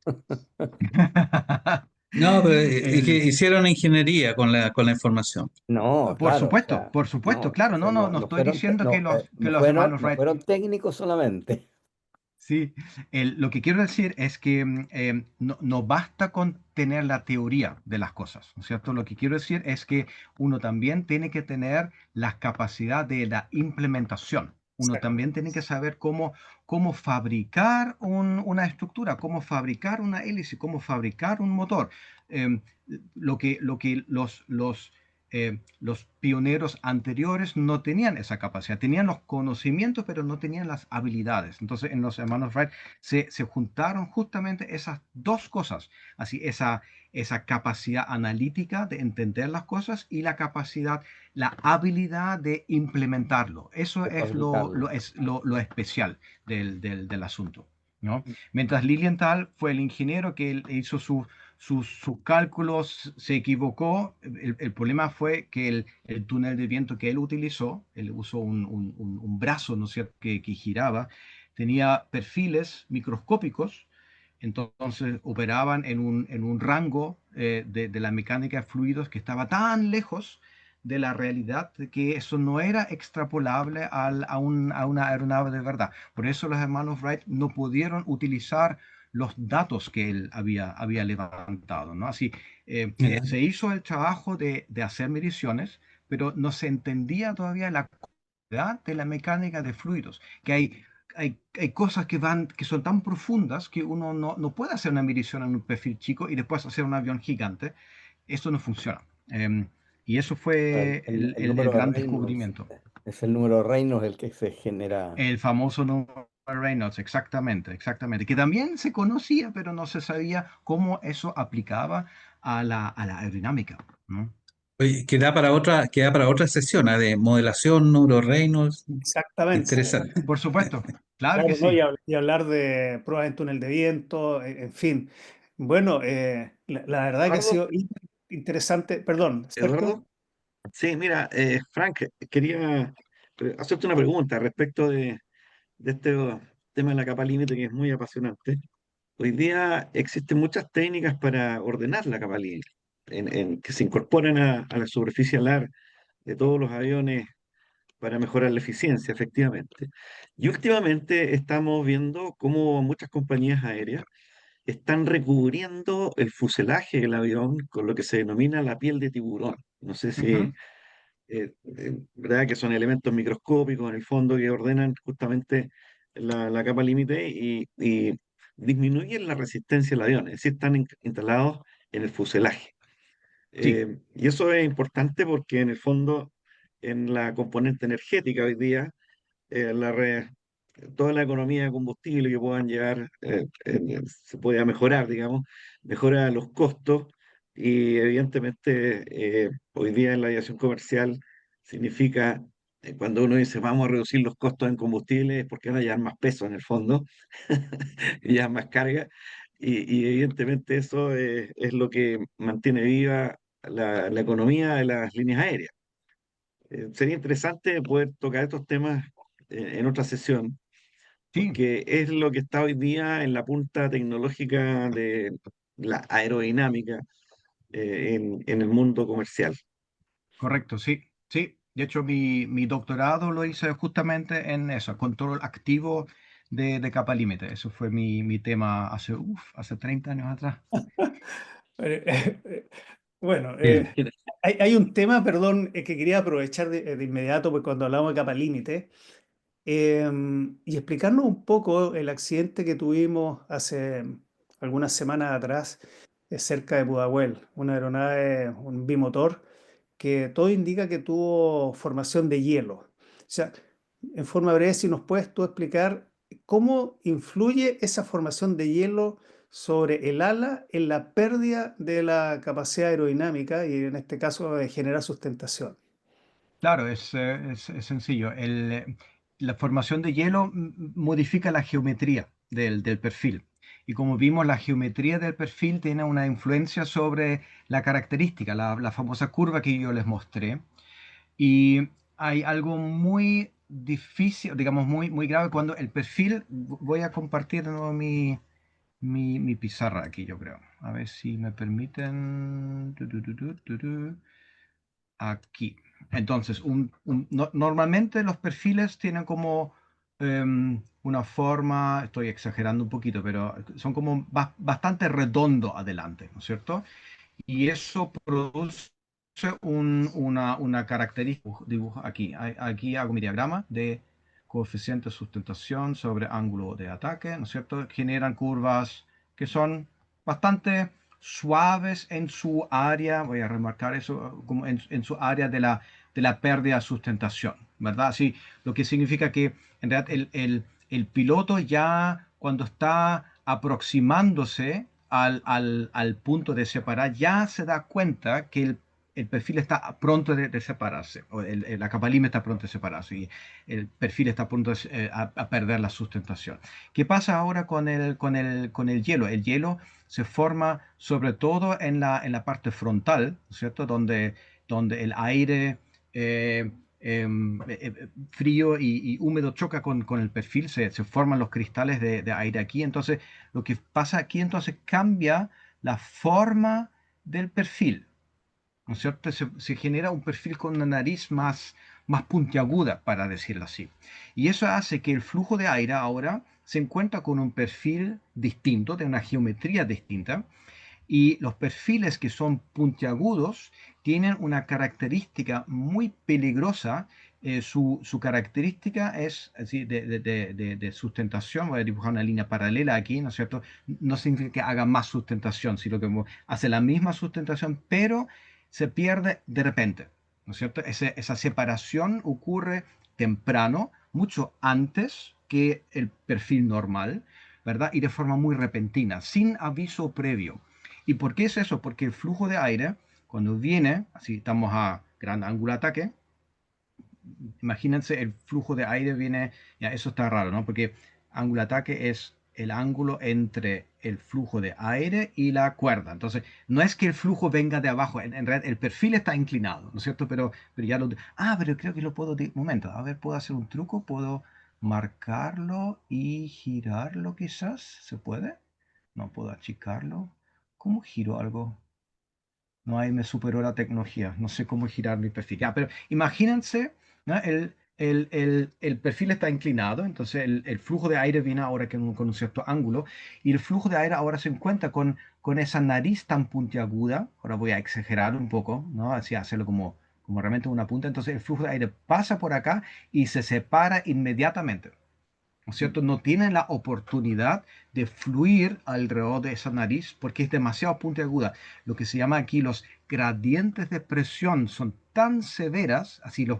No, pero es que El- hicieron ingeniería con la información. No, por claro, o supuesto, sea, por supuesto, no, o claro, sea, no, no, no, no no estoy fueron, te- diciendo que no, los, que no los fueron, hermanos no Wright. fueron técnicos solamente. Sí, lo que quiero decir es que no basta con tener la teoría de las cosas, ¿no es cierto? Lo que quiero decir es que uno también tiene que tener la capacidad de la implementación. Uno exacto. también tiene que saber cómo fabricar una estructura, cómo fabricar una hélice, cómo fabricar un motor. Em, lo que los pioneros anteriores no tenían esa capacidad, tenían los conocimientos, pero no tenían las habilidades. Entonces, en los hermanos Wright se juntaron justamente esas dos cosas, así esa capacidad analítica de entender las cosas y la habilidad de implementarlo. Eso De es lo, fabricarlo. lo, es lo especial del asunto, ¿no? Mientras Lilienthal fue el ingeniero que él hizo sus cálculos, se equivocó. El problema fue que el túnel de viento que él usó un brazo, ¿no es cierto?, que giraba, tenía perfiles microscópicos, entonces operaban en un rango de la mecánica de fluidos que estaba tan lejos de la realidad que eso no era extrapolable a una aeronave de verdad. Por eso los hermanos Wright no pudieron utilizar los datos que él había levantado, ¿no? Así, Ya. se hizo el trabajo de hacer mediciones, pero no se entendía todavía la complejidad de la mecánica de fluidos, que hay cosas que son tan profundas que uno no puede hacer una medición en un perfil chico y después hacer un avión gigante. Eso no funciona. Y eso El, fue el- el, el el- el número de gran Rey no descubrimiento. existe. Es el número Reynolds el que se genera. El famoso número de Reynolds, exactamente, exactamente, que también se conocía, pero no se sabía cómo eso aplicaba a la aerodinámica, ¿no? Oye, queda para otra sesión, de modelación, neuro Reynolds. Exactamente. Interesante. Por supuesto, claro que Claro, ¿no? sí. Y hablar de pruebas en túnel de viento, en fin. Bueno, la verdad que ha Eduardo, sido interesante. Perdón, Sergio. Eduardo, sí, mira, Frank, quería hacerte una pregunta respecto de este tema de la capa límite que es muy apasionante. Hoy día existen muchas técnicas para ordenar la capa límite, que se incorporan a la superficie alar de todos los aviones para mejorar la eficiencia, efectivamente. Y últimamente estamos viendo cómo muchas compañías aéreas están recubriendo el fuselaje del avión con lo que se denomina la piel de tiburón. No sé si, Ujú. ¿verdad? Que son elementos microscópicos en el fondo que ordenan justamente la capa límite y disminuyen la resistencia del avión, es decir, están instalados en el fuselaje. Sí, Y eso es importante porque en el fondo, en la componente energética hoy día, eh, la re- toda la economía de combustible que puedan llevar, se puede mejorar, digamos, mejora los costos y evidentemente hoy día en la aviación comercial significa, cuando uno dice vamos a reducir los costos en combustible, es porque van a llevar más peso en el fondo y ya más carga y evidentemente eso es lo que mantiene viva la economía de las líneas aéreas. Sería interesante poder tocar estos temas en otra sesión, sí. porque es lo que está hoy día en la punta tecnológica de la aerodinámica en el mundo comercial. Correcto, sí, sí. De hecho, mi doctorado lo hice justamente en eso, control activo de capa límite. Eso fue mi tema hace 30 años atrás. Eh, eh, eh, bueno, Bien. hay un tema, perdón, que quería aprovechar de inmediato, pues cuando hablamos de capa límite, y explicarnos un poco el accidente que tuvimos hace algunas semanas atrás, cerca de Pudahuel, una aeronave, un bimotor, que todo indica que tuvo formación de hielo. O sea, en forma breve, si nos puedes tú explicar cómo influye esa formación de hielo sobre el ala en la pérdida de la capacidad aerodinámica y en este caso de generar sustentación. Claro, es sencillo. La formación de hielo modifica la geometría del perfil. Y como vimos, la geometría del perfil tiene una influencia sobre la característica, la famosa curva que yo les mostré. Y hay algo muy difícil, digamos, muy grave cuando el perfil, voy a compartir de nuevo mi pizarra aquí, yo creo. A ver si me permiten. Aquí. Entonces, normalmente los perfiles tienen como una forma, estoy exagerando un poquito, pero son como bastante redondo adelante, ¿no es cierto? Y eso produce una característica, dibujo aquí, aquí hago mi diagrama de coeficiente de sustentación sobre ángulo de ataque, ¿no es cierto? Generan curvas que son bastante suaves en su área, voy a remarcar eso, como en su área de la pérdida de sustentación, ¿verdad? Así, lo que significa que en realidad el piloto ya cuando está aproximándose al punto de separar, ya se da cuenta que el perfil está pronto de separarse, o la capa límite está pronto de separarse, y el perfil está pronto a perder la sustentación. ¿Qué pasa ahora con el hielo? El hielo se forma sobre todo en la parte frontal, ¿cierto? Donde el aire frío y húmedo choca con el perfil, se forman los cristales de aire aquí. Entonces, lo que pasa aquí entonces cambia la forma del perfil, ¿no es cierto? Se genera un perfil con una nariz más puntiaguda, para decirlo así. Y eso hace que el flujo de aire ahora se encuentra con un perfil distinto, de una geometría distinta, y los perfiles que son puntiagudos tienen una característica muy peligrosa. Su característica es así, de sustentación. Voy a dibujar una línea paralela aquí, ¿no es cierto? No significa que haga más sustentación, sino que hace la misma sustentación, pero se pierde de repente. ¿no es cierto? Esa separación ocurre temprano, mucho antes que el perfil normal, ¿verdad? Y de forma muy repentina, sin aviso previo. ¿Y por qué es eso? Porque el flujo de aire, cuando viene, así estamos a gran ángulo de ataque, imagínense el flujo de aire viene, ya eso está raro, ¿no? Porque ángulo de ataque es el ángulo entre el flujo de aire y la cuerda. Entonces, no es que el flujo venga de abajo, en realidad el perfil está inclinado, ¿no es cierto? Pero ya lo... pero creo que lo puedo... Momento, a ver, ¿puedo hacer un truco? ¿Puedo marcarlo y girarlo quizás? ¿Se puede? No puedo achicarlo. ¿Cómo giro algo? No, ahí me superó la tecnología. No sé cómo girar mi perfil. Ya, pero imagínense, ¿no? El perfil está inclinado, entonces el flujo de aire viene ahora con un cierto ángulo, y el flujo de aire ahora se encuentra con esa nariz tan puntiaguda. Ahora voy a exagerar un poco, ¿no? Así hacerlo como realmente una punta. Entonces el flujo de aire pasa por acá y se separa inmediatamente. ¿No es cierto? No tienen la oportunidad de fluir alrededor de esa nariz porque es demasiado puntiaguda. Lo que se llama aquí los gradientes de presión son tan severas, así los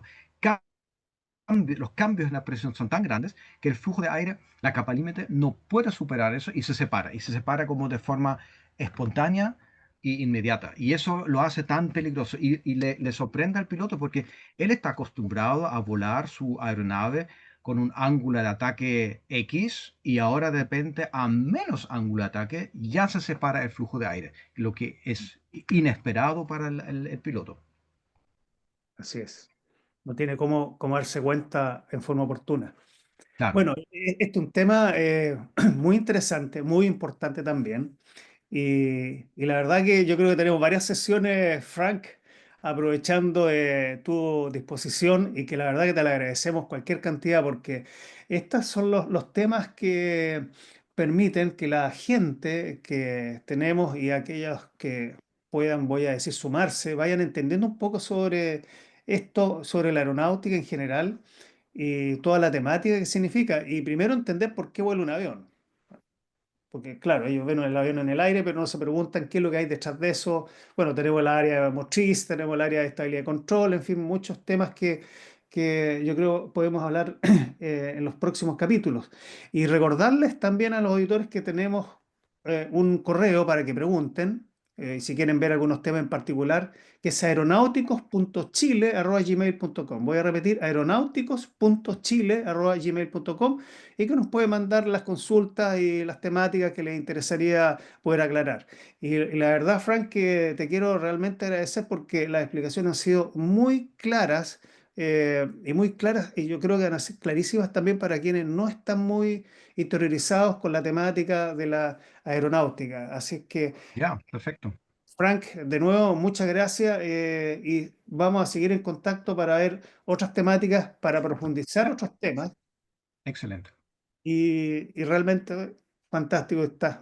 cambios en la presión son tan grandes que el flujo de aire, la capa límite, no puede superar eso y se separa. Y se separa como de forma espontánea e inmediata. Y eso lo hace tan peligroso. Y le sorprende al piloto porque él está acostumbrado a volar su aeronave con un ángulo de ataque X y ahora de repente a menos ángulo de ataque ya se separa el flujo de aire, lo que es inesperado para el piloto. Así es. No tiene cómo darse cuenta en forma oportuna. Claro, Bueno, este es un tema muy interesante, muy importante también. Y la verdad que yo creo que tenemos varias sesiones, Frank, aprovechando tu disposición y que la verdad que te le agradecemos cualquier cantidad porque estos son los temas que permiten que la gente que tenemos y aquellos que puedan, voy a decir, sumarse, vayan entendiendo un poco sobre esto, sobre la aeronáutica en general y toda la temática que significa. Y primero entender por qué vuela un avión. Porque, claro, ellos ven el avión en el aire, pero no se preguntan qué es lo que hay detrás de eso. Bueno, tenemos el área motriz, tenemos el área de estabilidad y control, en fin, muchos temas que yo creo podemos hablar en los próximos capítulos. Y recordarles también a los auditores que tenemos un correo para que pregunten, si quieren ver algunos temas en particular, que es aeronauticos.chile@gmail.com. Voy a repetir, aeronauticos.chile@gmail.com y que nos puede mandar las consultas y las temáticas que les interesaría poder aclarar. Y la verdad, Frank, que te quiero realmente agradecer porque las explicaciones han sido muy claras y muy claras, y yo creo que van a ser clarísimas también para quienes no están muy interiorizados con la temática de la aeronáutica. Así es que, ya, perfecto. Frank, de nuevo, muchas gracias y vamos a seguir en contacto para ver otras temáticas, para profundizar otros temas. Excelente. Y realmente fantástico, estás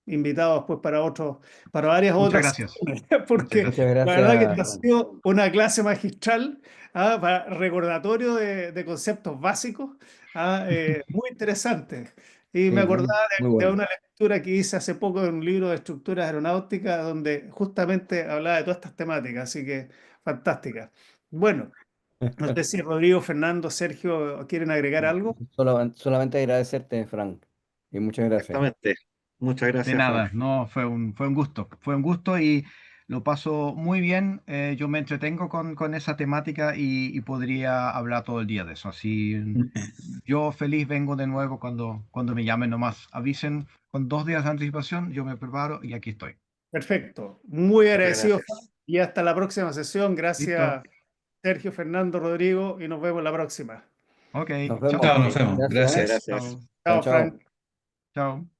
invitado después para otros, para varias Muchas otras gracias. sesiones, Muchas porque gracias. Muchas la verdad que gracias, te ha Juan. sido una clase magistral, para recordatorio de conceptos básicos, muy interesante. Y me Sí, muy, acordaba muy de bueno. una lectura que hice hace poco en un libro de estructuras aeronáuticas donde justamente hablaba de todas estas temáticas, así que fantástica. Bueno, no sé si Rodrigo, Fernando, Sergio quieren agregar algo. Solamente agradecerte, Frank. Y muchas gracias. Exactamente. Muchas De gracias, Frank. nada, no, fue un gusto. Fue un gusto y lo paso muy bien. Yo me entretengo con esa temática y podría hablar todo el día de eso. Así yo feliz vengo de nuevo cuando me llamen nomás. Avisen con 2 días de anticipación, yo me preparo y aquí estoy. Perfecto. Muy Muchas agradecido, Juan, gracias. y hasta la próxima sesión. Listo. Gracias, Sergio, Fernando, Rodrigo, y nos vemos la próxima. Ok. Nos Chao, vemos. Chao, nos chao. vemos. Gracias. Muchas Gracias. gracias. Chao. Chao, Chao, chao. Frank. Chao.